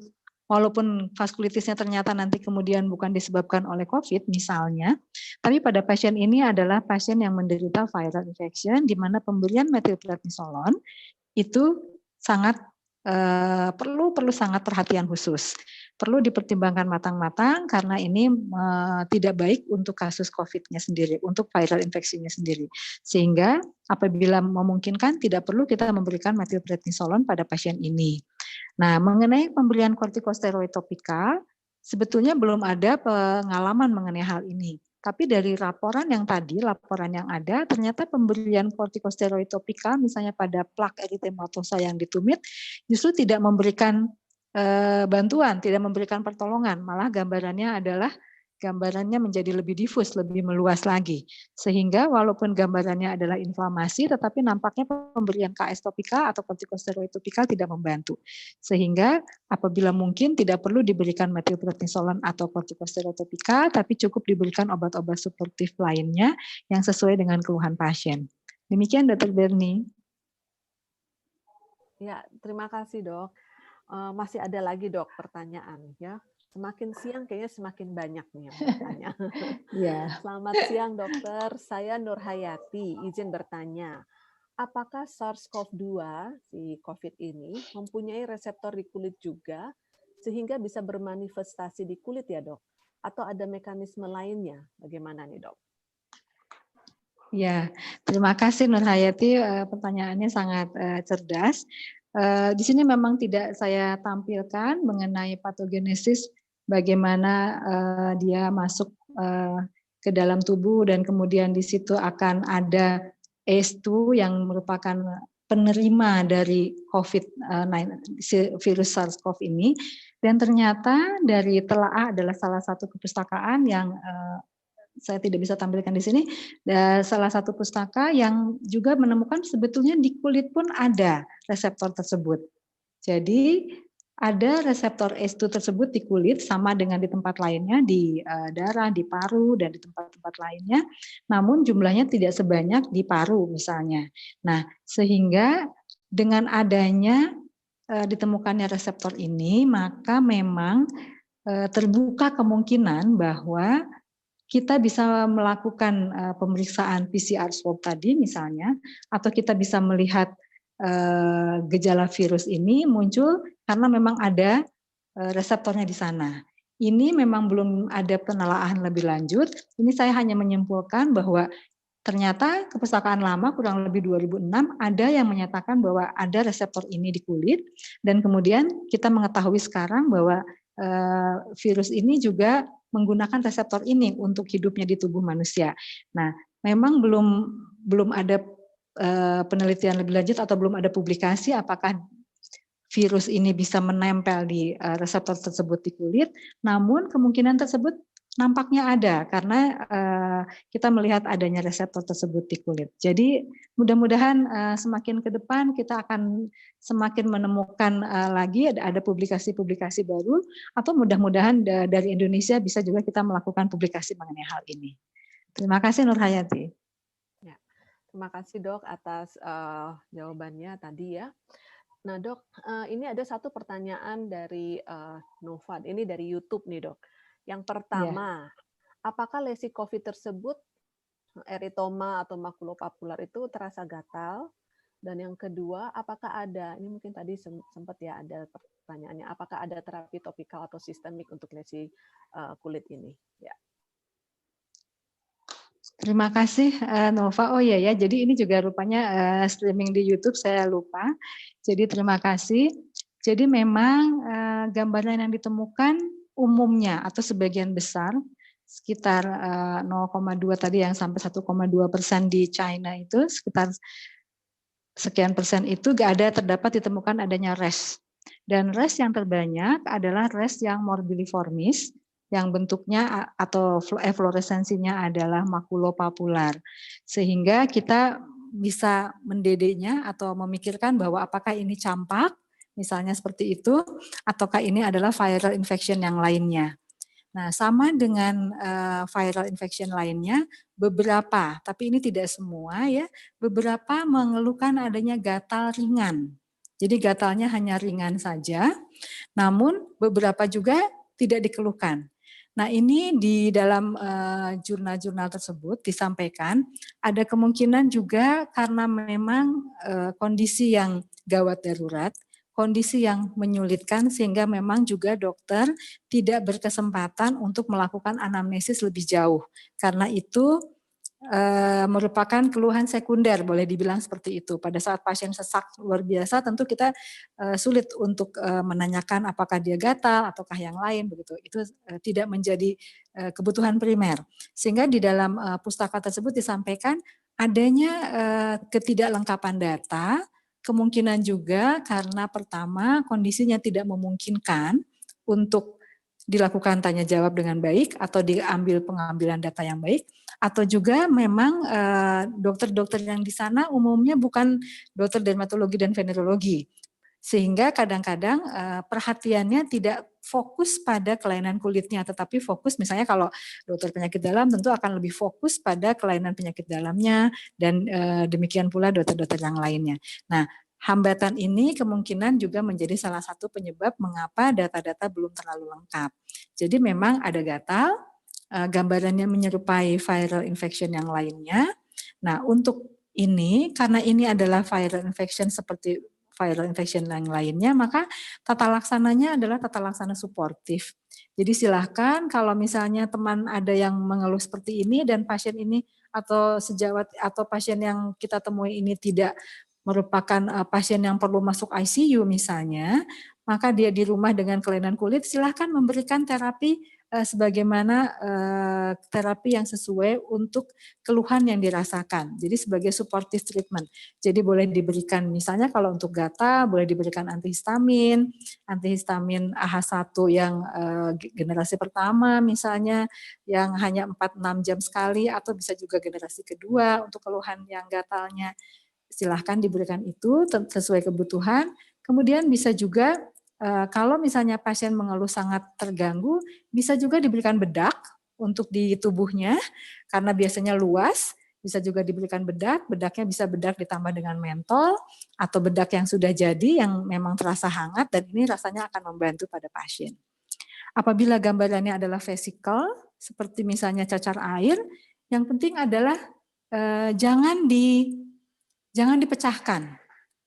S2: walaupun vaskulitisnya ternyata nanti kemudian bukan disebabkan oleh COVID misalnya, tapi pada pasien ini adalah pasien yang menderita viral infection, di mana pemberian metilprednisolon itu sangat perlu sangat perhatian khusus. Perlu dipertimbangkan matang-matang karena ini tidak baik untuk kasus COVID-nya sendiri, untuk viral infeksinya sendiri. Sehingga apabila memungkinkan tidak perlu kita memberikan metilprednisolon pada pasien ini. Nah, mengenai pemberian kortikosteroid topikal, sebetulnya belum ada pengalaman mengenai hal ini. Tapi dari laporan yang ada, ternyata pemberian kortikosteroid topikal misalnya pada plak eritematosa yang ditumit justru tidak memberikan bantuan, tidak memberikan pertolongan, malah gambarannya menjadi lebih difus, lebih meluas lagi. Sehingga walaupun gambarannya adalah inflamasi, tetapi nampaknya pemberian KS topikal atau kortikosteroid topikal tidak membantu. Sehingga apabila mungkin tidak perlu diberikan metilprednisolon atau kortikosteroid topikal, tapi cukup diberikan obat-obat suportif lainnya yang sesuai dengan keluhan pasien. Demikian Dr. Bernie.
S1: Ya, terima kasih dok. Masih ada lagi dok pertanyaan ya. Semakin siang kayaknya semakin banyak nih yang bertanya.
S2: Ya.
S1: Selamat siang dokter, saya Nur Hayati, izin bertanya. Apakah SARS-CoV-2, si COVID ini, mempunyai reseptor di kulit juga, sehingga bisa bermanifestasi di kulit ya dok? Atau ada mekanisme lainnya? Bagaimana nih dok?
S2: Ya, terima kasih Nur Hayati, pertanyaannya sangat cerdas. Di sini memang tidak saya tampilkan mengenai patogenesis, bagaimana dia masuk ke dalam tubuh dan kemudian di situ akan ada ACE2 yang merupakan penerima dari COVID-19, virus SARS-CoV ini. Dan ternyata dari Telaah adalah salah satu kepustakaan yang saya tidak bisa tampilkan di sini, salah satu pustaka yang juga menemukan sebetulnya di kulit pun ada reseptor tersebut. Jadi ada reseptor ACE2 tersebut di kulit sama dengan di tempat lainnya, di darah, di paru, dan di tempat-tempat lainnya, namun jumlahnya tidak sebanyak di paru misalnya. Nah, sehingga dengan adanya ditemukannya reseptor ini, maka memang terbuka kemungkinan bahwa kita bisa melakukan pemeriksaan PCR swab tadi misalnya, atau kita bisa melihat gejala virus ini muncul karena memang ada reseptornya di sana. Ini memang belum ada penelaahan lebih lanjut. Ini saya hanya menyimpulkan bahwa ternyata kepustakaan lama kurang lebih 2006 ada yang menyatakan bahwa ada reseptor ini di kulit, dan kemudian kita mengetahui sekarang bahwa virus ini juga menggunakan reseptor ini untuk hidupnya di tubuh manusia. Nah, memang belum ada penelitian lebih lanjut atau belum ada publikasi apakah virus ini bisa menempel di reseptor tersebut di kulit, namun kemungkinan tersebut nampaknya ada karena kita melihat adanya reseptor tersebut di kulit. Jadi mudah-mudahan semakin ke depan kita akan semakin menemukan lagi ada publikasi-publikasi baru, atau mudah-mudahan dari Indonesia bisa juga kita melakukan publikasi mengenai hal ini. Terima kasih Nur Hayati.
S1: Ya, terima kasih Dok atas jawabannya tadi ya. Nah Dok, ini ada satu pertanyaan dari Novad, ini dari YouTube nih Dok. Yang pertama, apakah lesi COVID tersebut, eritoma atau makulopapular itu terasa gatal? Dan yang kedua, apakah ada, ini mungkin tadi sempat ya ada pertanyaannya, apakah ada terapi topikal atau sistemik untuk lesi kulit ini? Ya.
S2: Terima kasih Nova. Oh iya ya, jadi ini juga rupanya streaming di YouTube, saya lupa. Jadi terima kasih. Jadi memang gambaran yang ditemukan umumnya atau sebagian besar sekitar 0,2 tadi yang sampai 1,2% di China itu sekitar sekian persen itu terdapat ditemukan adanya res. Dan res yang terbanyak adalah res yang morbilliformis, yang bentuknya atau efloresensinya adalah makulopapular. Sehingga kita bisa mendedeknya atau memikirkan bahwa apakah ini campak, misalnya seperti itu, ataukah ini adalah viral infection yang lainnya. Nah, sama dengan viral infection lainnya, beberapa, tapi ini tidak semua ya, beberapa mengeluhkan adanya gatal ringan. Jadi gatalnya hanya ringan saja, namun beberapa juga tidak dikeluhkan. Nah, ini di dalam jurnal-jurnal tersebut disampaikan ada kemungkinan juga karena memang kondisi yang gawat darurat, kondisi yang menyulitkan sehingga memang juga dokter tidak berkesempatan untuk melakukan anamnesis lebih jauh. Karena itu merupakan keluhan sekunder, boleh dibilang seperti itu. Pada saat pasien sesak luar biasa, tentu kita sulit untuk menanyakan apakah dia gatal ataukah yang lain begitu. Itu tidak menjadi kebutuhan primer. Sehingga di dalam pustaka tersebut disampaikan adanya ketidaklengkapan data. Kemungkinan juga karena pertama kondisinya tidak memungkinkan untuk dilakukan tanya jawab dengan baik atau diambil pengambilan data yang baik, atau juga memang dokter-dokter yang di sana umumnya bukan dokter dermatologi dan venerologi, sehingga kadang-kadang perhatiannya tidak fokus pada kelainan kulitnya, tetapi fokus misalnya kalau dokter penyakit dalam tentu akan lebih fokus pada kelainan penyakit dalamnya, dan demikian pula dokter-dokter yang lainnya. Nah, hambatan ini kemungkinan juga menjadi salah satu penyebab mengapa data-data belum terlalu lengkap. Jadi memang ada gatal, gambarannya menyerupai viral infection yang lainnya. Nah, untuk ini, karena ini adalah viral infection seperti viral infection yang lainnya, maka tata laksananya adalah tata laksana suportif. Jadi silahkan kalau misalnya teman ada yang mengeluh seperti ini dan pasien ini atau sejawat atau pasien yang kita temui ini tidak merupakan pasien yang perlu masuk ICU misalnya, maka dia di rumah dengan kelainan kulit, silahkan memberikan terapi sebagaimana terapi yang sesuai untuk keluhan yang dirasakan. Jadi sebagai supportive treatment. Jadi boleh diberikan misalnya kalau untuk gatal boleh diberikan antihistamin AH1 yang generasi pertama misalnya yang hanya 4-6 jam sekali, atau bisa juga generasi kedua untuk keluhan yang gatalnya. Silahkan diberikan itu sesuai kebutuhan. Kemudian bisa juga kalau misalnya pasien mengeluh sangat terganggu, bisa juga diberikan bedak untuk di tubuhnya, karena biasanya luas, bisa juga diberikan bedak, bedaknya bisa bedak ditambah dengan mentol, atau bedak yang sudah jadi, yang memang terasa hangat, dan ini rasanya akan membantu pada pasien. Apabila gambarannya adalah vesikel, seperti misalnya cacar air, yang penting adalah jangan dipecahkan.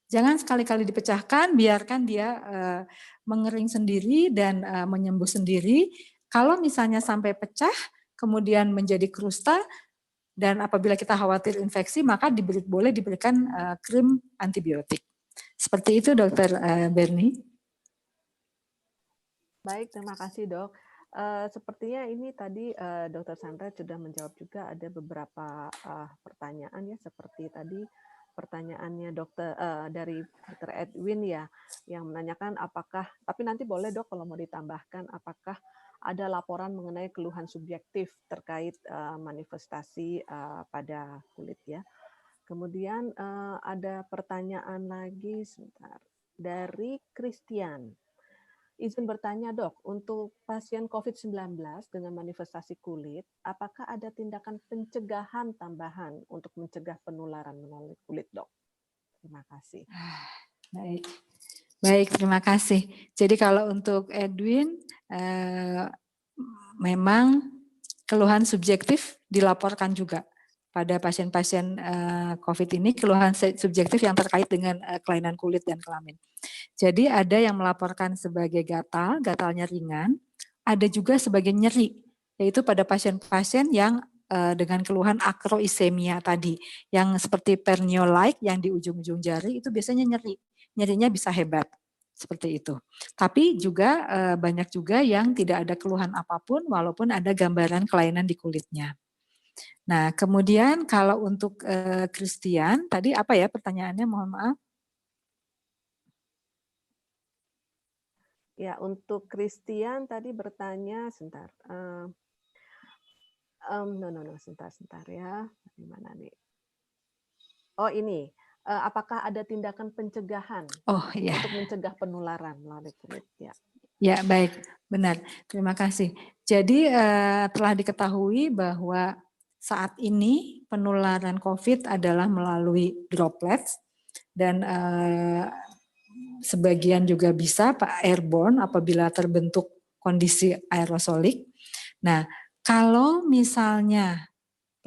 S2: Jangan sekali-kali dipecahkan, biarkan dia mengering sendiri dan menyembuh sendiri. Kalau misalnya sampai pecah, kemudian menjadi krusta, dan apabila kita khawatir infeksi, maka boleh diberikan krim antibiotik. Seperti itu, Dokter Bernie.
S1: Baik, terima kasih dok. Sepertinya ini tadi Dokter Sandra sudah menjawab juga ada beberapa pertanyaan ya, seperti tadi pertanyaannya dari Dr. Edwin ya, yang menanyakan apakah, tapi nanti boleh dok kalau mau ditambahkan, apakah ada laporan mengenai keluhan subjektif terkait manifestasi pada kulit ya. Kemudian ada pertanyaan lagi sebentar dari Christian. Izin bertanya dok, untuk pasien COVID-19 dengan manifestasi kulit, apakah ada tindakan pencegahan tambahan untuk mencegah penularan melalui kulit dok? Terima kasih.
S2: Baik, terima kasih. Jadi kalau untuk Edwin, memang keluhan subjektif dilaporkan juga pada pasien-pasien COVID ini, keluhan subjektif yang terkait dengan kelainan kulit dan kelamin. Jadi ada yang melaporkan sebagai gatalnya ringan, ada juga sebagai nyeri, yaitu pada pasien-pasien yang dengan keluhan akroisemia tadi, yang seperti pernio-like yang di ujung-ujung jari itu biasanya nyerinya bisa hebat, seperti itu. Tapi juga banyak juga yang tidak ada keluhan apapun walaupun ada gambaran kelainan di kulitnya. Nah, kemudian kalau untuk Christian, tadi apa ya pertanyaannya, mohon maaf?
S1: Ya, untuk Christian tadi bertanya, sebentar. Sebentar ya. Gimana nih? Oh ini, apakah ada tindakan pencegahan untuk mencegah penularan melalui kulit? Ya.
S2: Ya, baik, benar. Terima kasih. Jadi telah diketahui bahwa saat ini penularan COVID adalah melalui droplets dan sebagian juga bisa airborne apabila terbentuk kondisi aerosolik. Nah, kalau misalnya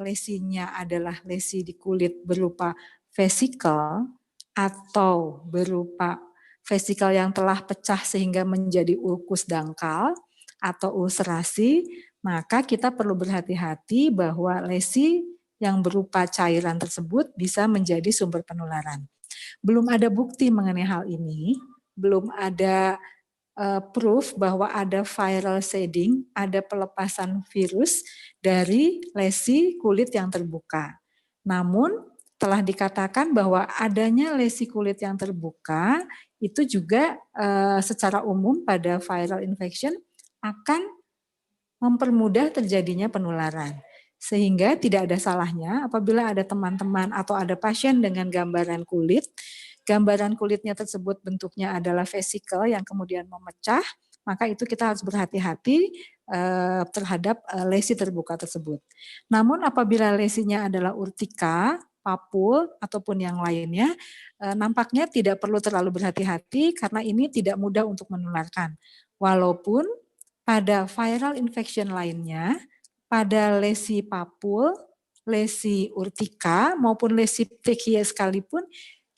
S2: lesinya adalah lesi di kulit berupa vesikel atau berupa vesikel yang telah pecah sehingga menjadi ulkus dangkal atau ulserasi, maka kita perlu berhati-hati bahwa lesi yang berupa cairan tersebut bisa menjadi sumber penularan. Belum ada bukti mengenai hal ini, belum ada proof bahwa ada viral shedding, ada pelepasan virus dari lesi kulit yang terbuka. Namun telah dikatakan bahwa adanya lesi kulit yang terbuka itu juga secara umum pada viral infection akan mempermudah terjadinya penularan. Sehingga tidak ada salahnya apabila ada teman-teman atau ada pasien dengan gambaran kulitnya tersebut bentuknya adalah vesikel yang kemudian memecah, maka itu kita harus berhati-hati terhadap lesi terbuka tersebut. Namun apabila lesinya adalah urtika, papul, ataupun yang lainnya, nampaknya tidak perlu terlalu berhati-hati karena ini tidak mudah untuk menularkan. Walaupun pada viral infection lainnya, pada lesi papul, lesi urtika, maupun lesi petechiae sekalipun,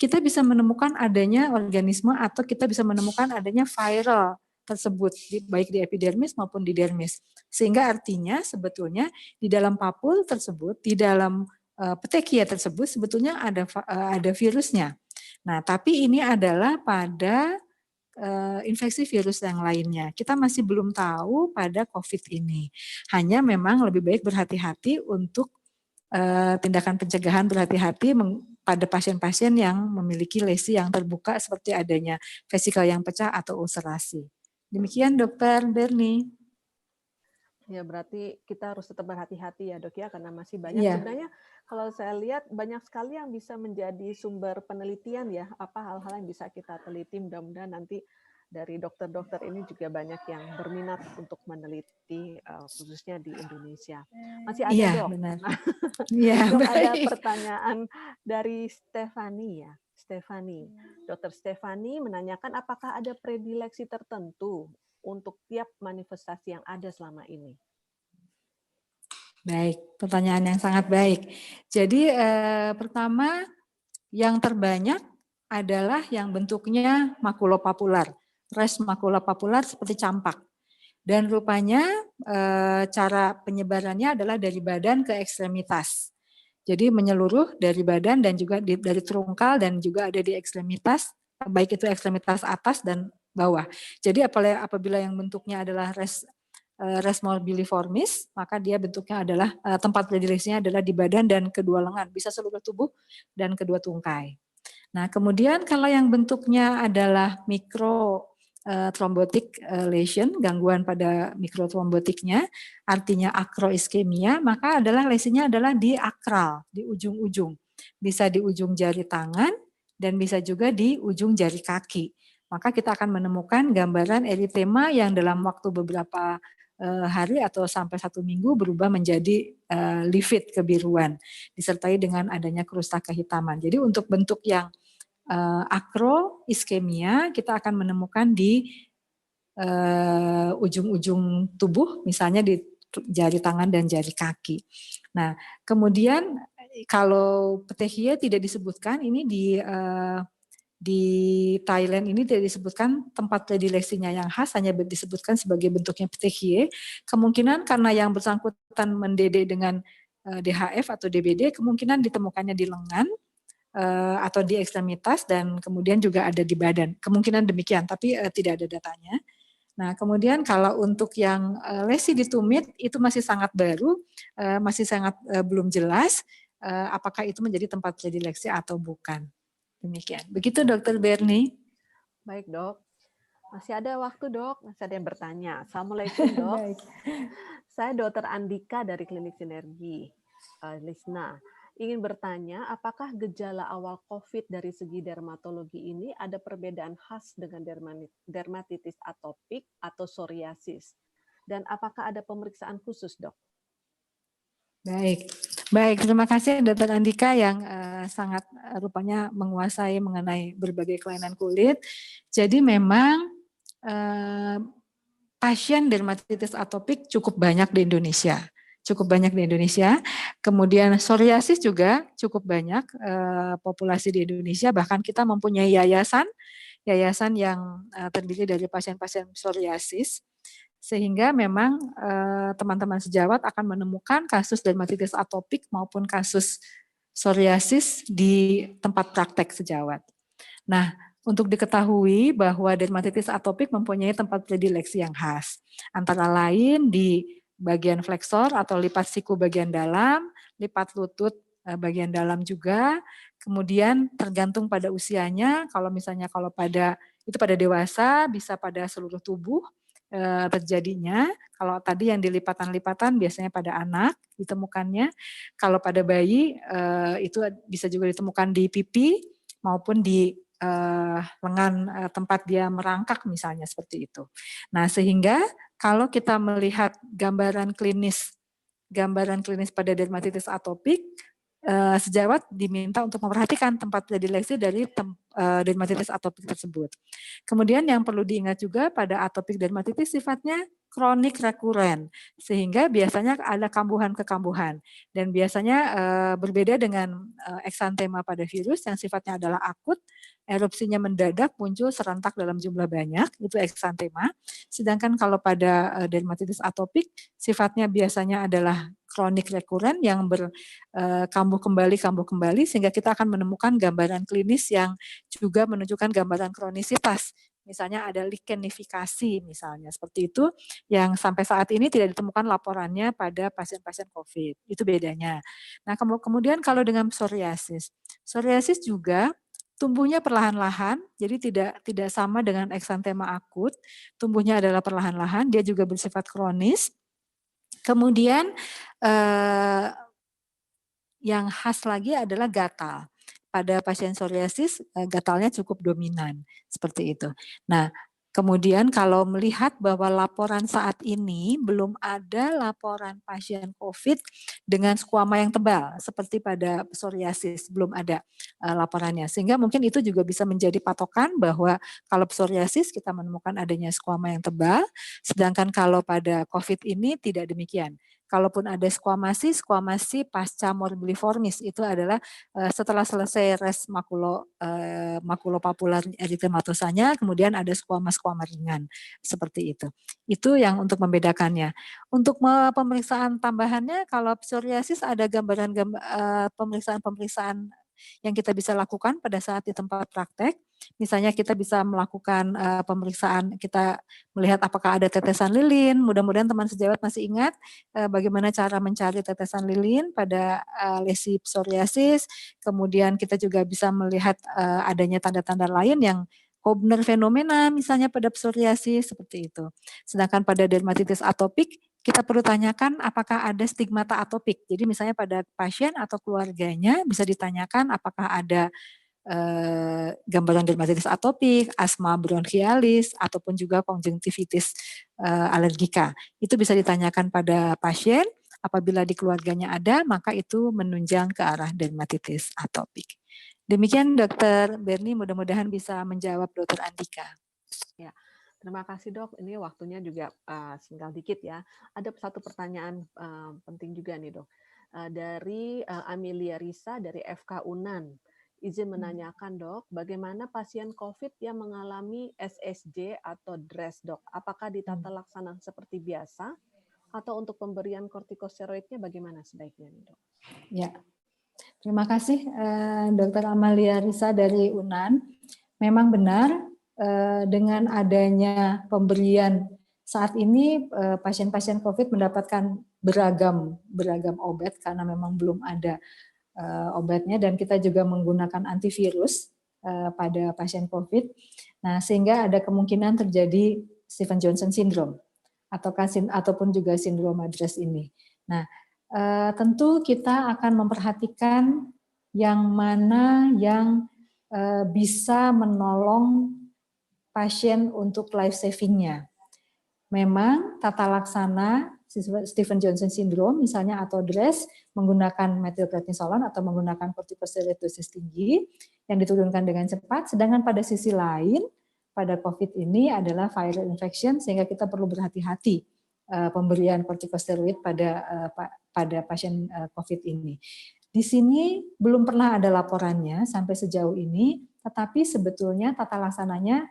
S2: kita bisa menemukan adanya organisme atau kita bisa menemukan adanya viral tersebut, baik di epidermis maupun di dermis. Sehingga artinya sebetulnya di dalam papul tersebut, di dalam petechiae tersebut sebetulnya ada virusnya. Nah, tapi ini adalah pada infeksi virus yang lainnya. Kita masih belum tahu pada COVID ini. Hanya memang lebih baik berhati-hati untuk tindakan pencegahan, berhati-hati pada pasien-pasien yang memiliki lesi yang terbuka seperti adanya vesikel yang pecah atau ulcerasi. Demikian Dokter Berni.
S1: Ya, berarti kita harus tetap berhati-hati ya dok ya, karena masih banyak.
S2: Iya.
S1: Sebenarnya kalau saya lihat banyak sekali yang bisa menjadi sumber penelitian ya, apa hal-hal yang bisa kita teliti. Mudah-mudahan nanti dari dokter-dokter ini juga banyak yang berminat untuk meneliti, khususnya di Indonesia. Masih ada
S2: Iya,
S1: dok.
S2: benar.
S1: Nah,
S2: Iya,
S1: dok ada
S2: baik.
S1: pertanyaan dari Stefani ya. Stefani, Dokter Stefani menanyakan apakah ada predileksi tertentu untuk tiap manifestasi yang ada selama ini.
S2: Baik, pertanyaan yang sangat baik. Jadi pertama yang terbanyak adalah yang bentuknya makulopapular, res makulopapular seperti campak. Dan rupanya cara penyebarannya adalah dari badan ke ekstremitas. Jadi menyeluruh dari badan dan juga dari trungkal dan juga ada di ekstremitas, baik itu ekstremitas atas dan bawah. Jadi apabila yang bentuknya adalah res morbilliformis, maka dia bentuknya adalah tempat predileksinya adalah di badan dan kedua lengan, bisa seluruh tubuh dan kedua tungkai. Nah, kemudian kalau yang bentuknya adalah mikro thrombotic lesion, gangguan pada mikrotrombotiknya, artinya akroiskemia, maka adalah lesinya adalah di akral, di ujung-ujung. Bisa di ujung jari tangan dan bisa juga di ujung jari kaki. Maka kita akan menemukan gambaran eritema yang dalam waktu beberapa hari atau sampai 1 minggu berubah menjadi livid kebiruan, disertai dengan adanya krusta kehitaman. Jadi untuk bentuk yang akroiskemia kita akan menemukan di ujung-ujung tubuh, misalnya di jari tangan dan jari kaki. Nah, kemudian kalau petechia tidak disebutkan, ini di Thailand ini tidak disebutkan tempat predileksinya yang khas, hanya disebutkan sebagai bentuknya petechia. Kemungkinan karena yang bersangkutan mendede dengan DHF atau DBD, kemungkinan ditemukannya di lengan, atau di ekstremitas dan kemudian juga ada di badan. Kemungkinan demikian, tapi tidak ada datanya. Nah, kemudian kalau untuk yang lesi di tumit itu masih sangat baru, masih sangat belum jelas apakah itu menjadi tempat predileksi atau bukan. Demikian. Begitu Dokter Berni.
S1: Baik dok. Masih ada waktu dok, masih ada yang bertanya. Assalamualaikum dok.
S2: Baik.
S1: Saya Dokter Andika dari Klinik Sinergi, Lisna. Ingin bertanya, apakah gejala awal COVID dari segi dermatologi ini ada perbedaan khas dengan dermatitis atopik atau psoriasis? Dan apakah ada pemeriksaan khusus, dok?
S2: Baik, baik. Terima kasih Dokter Andika yang sangat rupanya menguasai mengenai berbagai kelainan kulit. Jadi memang pasien dermatitis atopik cukup banyak di Indonesia. Kemudian psoriasis juga cukup banyak populasi di Indonesia. Bahkan kita mempunyai yayasan yang terdiri dari pasien-pasien psoriasis. Sehingga memang teman-teman sejawat akan menemukan kasus dermatitis atopik maupun kasus psoriasis di tempat praktek sejawat. Nah, untuk diketahui bahwa dermatitis atopik mempunyai tempat predileksi yang khas. Antara lain di bagian flexor atau lipat siku bagian dalam, lipat lutut bagian dalam juga. Kemudian tergantung pada usianya, kalau misalnya pada dewasa bisa pada seluruh tubuh terjadinya. Kalau tadi yang di lipatan-lipatan biasanya pada anak ditemukannya. Kalau pada bayi itu bisa juga ditemukan di pipi maupun di lengan tempat dia merangkak misalnya seperti itu. Nah, sehingga kalau kita melihat gambaran klinis pada dermatitis atopik, sejawat diminta untuk memperhatikan tempat predileksi dari dermatitis atopik tersebut. Kemudian yang perlu diingat juga pada atopik dermatitis sifatnya kronik rekuren, sehingga biasanya ada kambuhan-kekambuhan dan biasanya berbeda dengan eksantema pada virus yang sifatnya adalah akut, erupsinya mendadak muncul serentak dalam jumlah banyak, itu eksantema. Sedangkan kalau pada dermatitis atopik sifatnya biasanya adalah kronik rekuren yang kambuh kembali sehingga kita akan menemukan gambaran klinis yang juga menunjukkan gambaran kronisitas misalnya ada likenifikasi misalnya seperti itu, yang sampai saat ini tidak ditemukan laporannya pada pasien-pasien COVID, itu bedanya. Nah kemudian kalau dengan psoriasis, psoriasis juga tumbuhnya perlahan-lahan, jadi tidak sama dengan eksantema akut, tumbuhnya adalah perlahan-lahan, dia juga bersifat kronis. Kemudian yang khas lagi adalah gatal. Pada pasien psoriasis, gatalnya cukup dominan, seperti itu. Nah, kemudian kalau melihat bahwa laporan saat ini belum ada laporan pasien COVID dengan skuama yang tebal, seperti pada psoriasis, belum ada laporannya. Sehingga mungkin itu juga bisa menjadi patokan bahwa kalau psoriasis kita menemukan adanya skuama yang tebal, sedangkan kalau pada COVID ini tidak demikian. Kalaupun ada skuamasi pasca morbilliformis itu adalah setelah selesai res makulopapular eritematosanya, kemudian ada skuama ringan seperti itu. Itu yang untuk membedakannya. Untuk pemeriksaan tambahannya, kalau psoriasis ada gambaran pemeriksaan yang kita bisa lakukan pada saat di tempat praktek. Misalnya kita bisa melakukan pemeriksaan, kita melihat apakah ada tetesan lilin. Mudah-mudahan teman sejawat masih ingat bagaimana cara mencari tetesan lilin pada lesi psoriasis. Kemudian kita juga bisa melihat adanya tanda-tanda lain yang Koebner fenomena misalnya pada psoriasis seperti itu. Sedangkan pada dermatitis atopik kita perlu tanyakan apakah ada stigmata atopik. Jadi misalnya pada pasien atau keluarganya bisa ditanyakan apakah ada gambaran dermatitis atopik, asma bronchialis, ataupun juga konjungtivitis alergika. Itu bisa ditanyakan pada pasien, apabila di keluarganya ada, maka itu menunjang ke arah dermatitis atopik. Demikian Dr. Berni, mudah-mudahan bisa menjawab Dr. Andika.
S1: Ya, terima kasih dok. Ini waktunya juga tinggal dikit ya. Ada satu pertanyaan penting juga nih dok. Dari Amelia Risa dari FK Unan. Izin menanyakan dok, bagaimana pasien COVID yang mengalami SSJ atau DRES dok? Apakah ditata laksana seperti biasa? Atau untuk pemberian kortikosteroidnya bagaimana sebaiknya nih dok?
S2: Ya, terima kasih Dr. Amalia Risa dari Unan. Memang benar dengan adanya pemberian saat ini pasien-pasien COVID mendapatkan beragam obat karena memang belum ada obatnya dan kita juga menggunakan antivirus pada pasien COVID. Nah, sehingga ada kemungkinan terjadi Stevens-Johnson syndrome ataupun juga sindrom DRES ini. Nah, tentu kita akan memperhatikan yang mana yang bisa menolong pasien untuk life saving-nya. Memang tata laksana Stevens-Johnson syndrome misalnya atau DRES menggunakan metilprednisolon atau menggunakan kortikosteroid dosis tinggi yang diturunkan dengan cepat, sedangkan pada sisi lain pada COVID ini adalah viral infection sehingga kita perlu berhati-hati pemberian kortikosteroid pada pasien COVID ini. Di sini belum pernah ada laporannya sampai sejauh ini, tetapi sebetulnya tata laksananya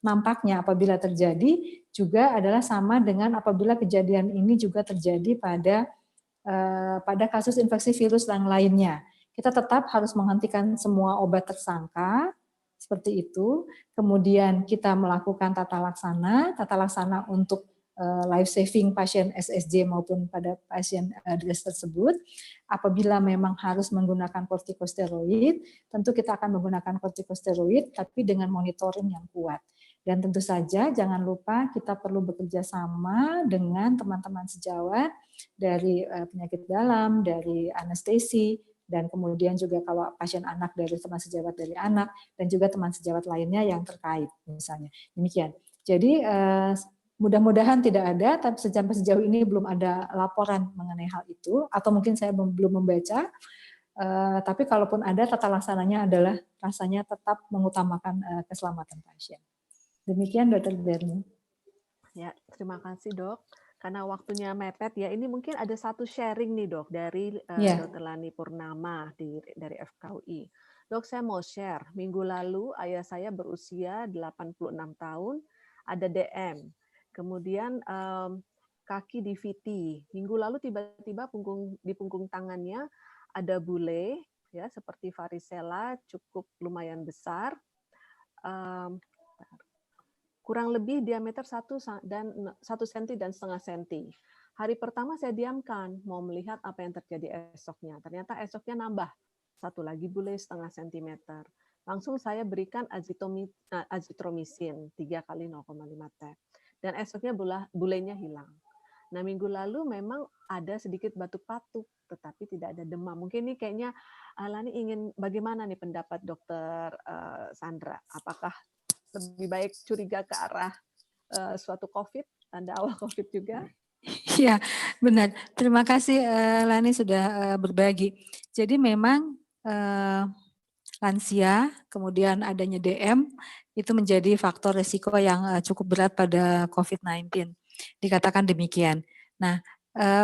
S2: nampaknya apabila terjadi juga adalah sama dengan apabila kejadian ini juga terjadi pada kasus infeksi virus yang lainnya. Kita tetap harus menghentikan semua obat tersangka seperti itu. Kemudian kita melakukan tata laksana untuk life saving pasien SSJ maupun pada pasien DRES tersebut. Apabila memang harus menggunakan kortikosteroid, tentu kita akan menggunakan kortikosteroid tapi dengan monitoring yang kuat. Dan tentu saja jangan lupa kita perlu bekerja sama dengan teman-teman sejawat dari penyakit dalam, dari anestesi, dan kemudian juga kalau pasien anak dari teman sejawat dari anak, dan juga teman sejawat lainnya yang terkait misalnya. Demikian. Jadi mudah-mudahan tidak ada, tapi sampai sejauh ini belum ada laporan mengenai hal itu, atau mungkin saya belum membaca. Tapi kalaupun ada, tata laksananya adalah rasanya tetap mengutamakan keselamatan pasien. Demikian Dr. Berni.
S1: Ya, terima kasih dok. Karena waktunya mepet ya, ini mungkin ada satu sharing nih dok dari Dr. Lani Purnama dari FKUI. Dok, saya mau share. Minggu lalu ayah saya berusia 86 tahun, ada DM. Kemudian kaki di VT. Minggu lalu tiba-tiba di punggung tangannya ada bule, ya seperti varicella, cukup lumayan besar. kurang lebih diameter 1 cm dan setengah cm. Hari pertama saya diamkan, mau melihat apa yang terjadi esoknya. Ternyata esoknya nambah, satu lagi bule setengah cm. Langsung saya berikan azitromisin 3 kali 0,5 teh. Dan esoknya bulenya hilang. Nah, minggu lalu memang ada sedikit batuk-batuk, tetapi tidak ada demam. Mungkin ini kayaknya Lani ingin bagaimana nih pendapat Dokter Sandra? Apakah lebih baik curiga ke arah suatu COVID, tanda awal COVID juga?
S2: Ya, benar. Terima kasih Lani sudah berbagi. Jadi memang lansia, kemudian adanya DM, itu menjadi faktor risiko yang cukup berat pada COVID-19. Dikatakan demikian. Nah,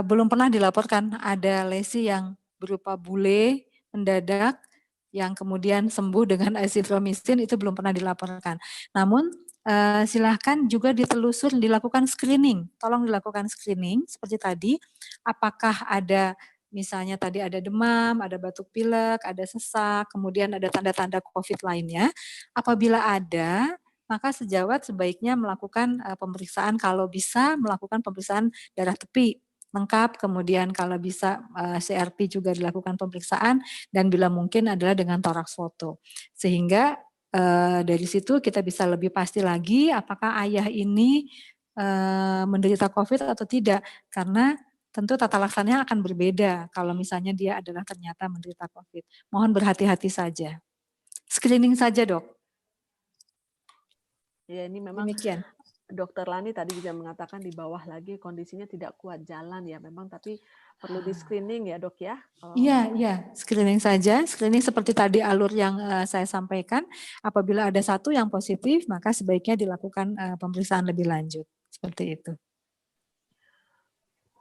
S2: belum pernah dilaporkan ada lesi yang berupa bule mendadak yang kemudian sembuh dengan azitromisin, itu belum pernah dilaporkan. Namun silahkan juga ditelusur, dilakukan screening. Tolong dilakukan screening seperti tadi, apakah ada misalnya tadi ada demam, ada batuk pilek, ada sesak, kemudian ada tanda-tanda COVID lainnya. Apabila ada, maka sejawat sebaiknya melakukan pemeriksaan, kalau bisa melakukan pemeriksaan darah tepi lengkap, kemudian kalau bisa CRP juga dilakukan pemeriksaan, dan bila mungkin adalah dengan toraks foto. Sehingga dari situ kita bisa lebih pasti lagi apakah ayah ini menderita COVID atau tidak, karena tentu tata laksananya akan berbeda kalau misalnya dia adalah ternyata menderita COVID. Mohon berhati-hati saja. Screening saja, Dok.
S1: Ya, ini memang demikian. Dokter Lani tadi juga mengatakan di bawah lagi kondisinya tidak kuat jalan ya memang, tapi perlu di screening ya Dok ya?
S2: Iya, screening saja. Screening seperti tadi alur yang saya sampaikan. Apabila ada satu yang positif, maka sebaiknya dilakukan pemeriksaan lebih lanjut. Seperti itu.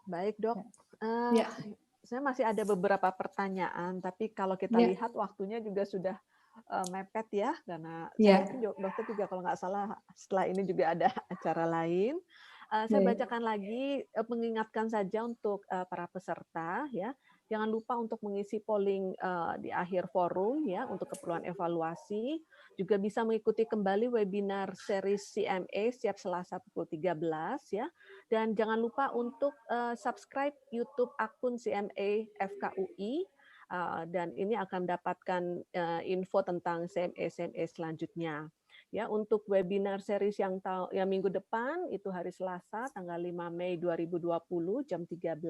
S1: Baik Dok. Saya masih ada beberapa pertanyaan, tapi kalau kita lihat waktunya juga sudah mepet ya, karena saya yakin dokter juga kalau nggak salah setelah ini juga ada acara lain. Saya bacakan lagi, mengingatkan saja untuk para peserta ya, jangan lupa untuk mengisi polling di akhir forum ya untuk keperluan evaluasi. Juga bisa mengikuti kembali webinar series CMA setiap Selasa pukul 13 ya. Dan jangan lupa untuk subscribe YouTube akun CMA FKUI. Dan ini akan mendapatkan info tentang CMA selanjutnya. Ya, untuk webinar series yang minggu depan itu hari Selasa tanggal 5 Mei 2020 jam 13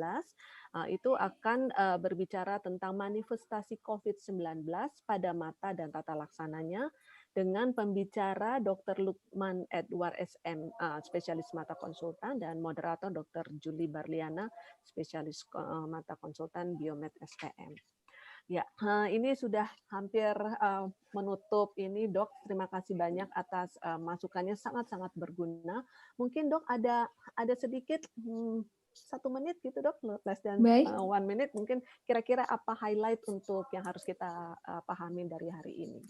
S1: itu akan berbicara tentang manifestasi COVID-19 pada mata dan tata laksananya dengan pembicara Dr. Lukman Edward SM, spesialis mata konsultan, dan moderator Dr. Julie Barliana, spesialis mata konsultan Biomed SPM. Ya, ini sudah hampir menutup ini Dok. Terima kasih banyak atas masukannya, sangat-sangat berguna. Mungkin Dok ada sedikit 1 menit gitu Dok, less than 1 minute. Mungkin kira-kira apa highlight untuk yang harus kita pahami dari hari ini?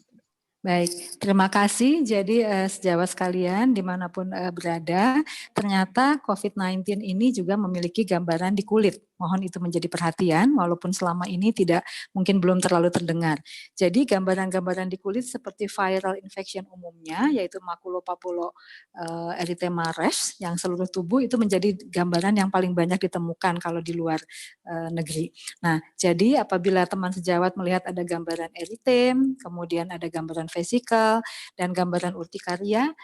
S2: Baik, terima kasih. Jadi sejawat sekalian dimanapun berada, ternyata COVID-19 ini juga memiliki gambaran di kulit. Mohon itu menjadi perhatian, walaupun selama ini mungkin belum terlalu terdengar. Jadi gambaran-gambaran di kulit seperti viral infection umumnya, yaitu makulopapulo erythema rash, yang seluruh tubuh itu menjadi gambaran yang paling banyak ditemukan kalau di luar negeri. Nah, jadi apabila teman sejawat melihat ada gambaran eritem, kemudian ada gambaran vesikel, dan gambaran urtikaria,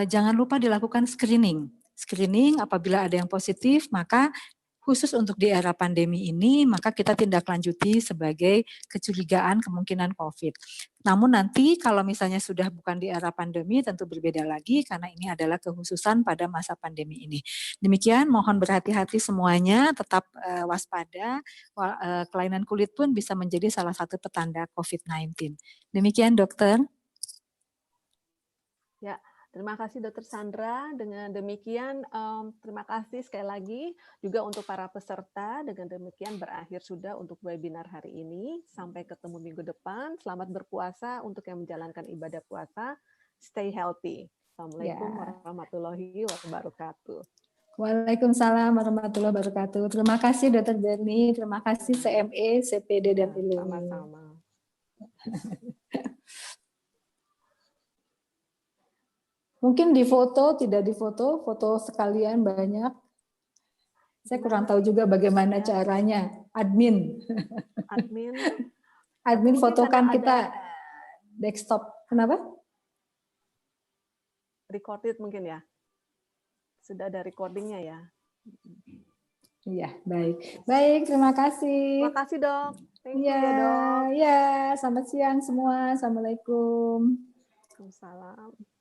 S2: jangan lupa dilakukan screening. Screening apabila ada yang positif, maka khusus untuk di era pandemi ini, maka kita tindak lanjuti sebagai kecurigaan kemungkinan COVID. Namun nanti kalau misalnya sudah bukan di era pandemi, tentu berbeda lagi karena ini adalah kekhususan pada masa pandemi ini. Demikian, mohon berhati-hati semuanya, tetap waspada. Kelainan kulit pun bisa menjadi salah satu petanda COVID-19. Demikian, Dokter.
S1: Ya, terima kasih Dr. Sandra. Dengan demikian, terima kasih sekali lagi juga untuk para peserta. Dengan demikian berakhir sudah untuk webinar hari ini. Sampai ketemu minggu depan. Selamat berpuasa untuk yang menjalankan ibadah puasa. Stay healthy. Assalamualaikum warahmatullahi wabarakatuh.
S2: Waalaikumsalam warahmatullahi wabarakatuh. Terima kasih Dr. Berni, terima kasih CME, CPD, dan ILUMI.
S1: Sama-sama.
S2: Mungkin di foto, tidak di foto, foto sekalian banyak. Saya kurang tahu juga bagaimana caranya. Admin. Admin fotokan kita desktop. Kenapa?
S1: Recorded mungkin ya. Sudah ada recordingnya ya.
S2: Iya, baik. Baik, terima kasih.
S1: Terima kasih, Dok. Thank you ya, Dok.
S2: Ya, selamat siang semua. Assalamualaikum.
S1: Waalaikumsalam.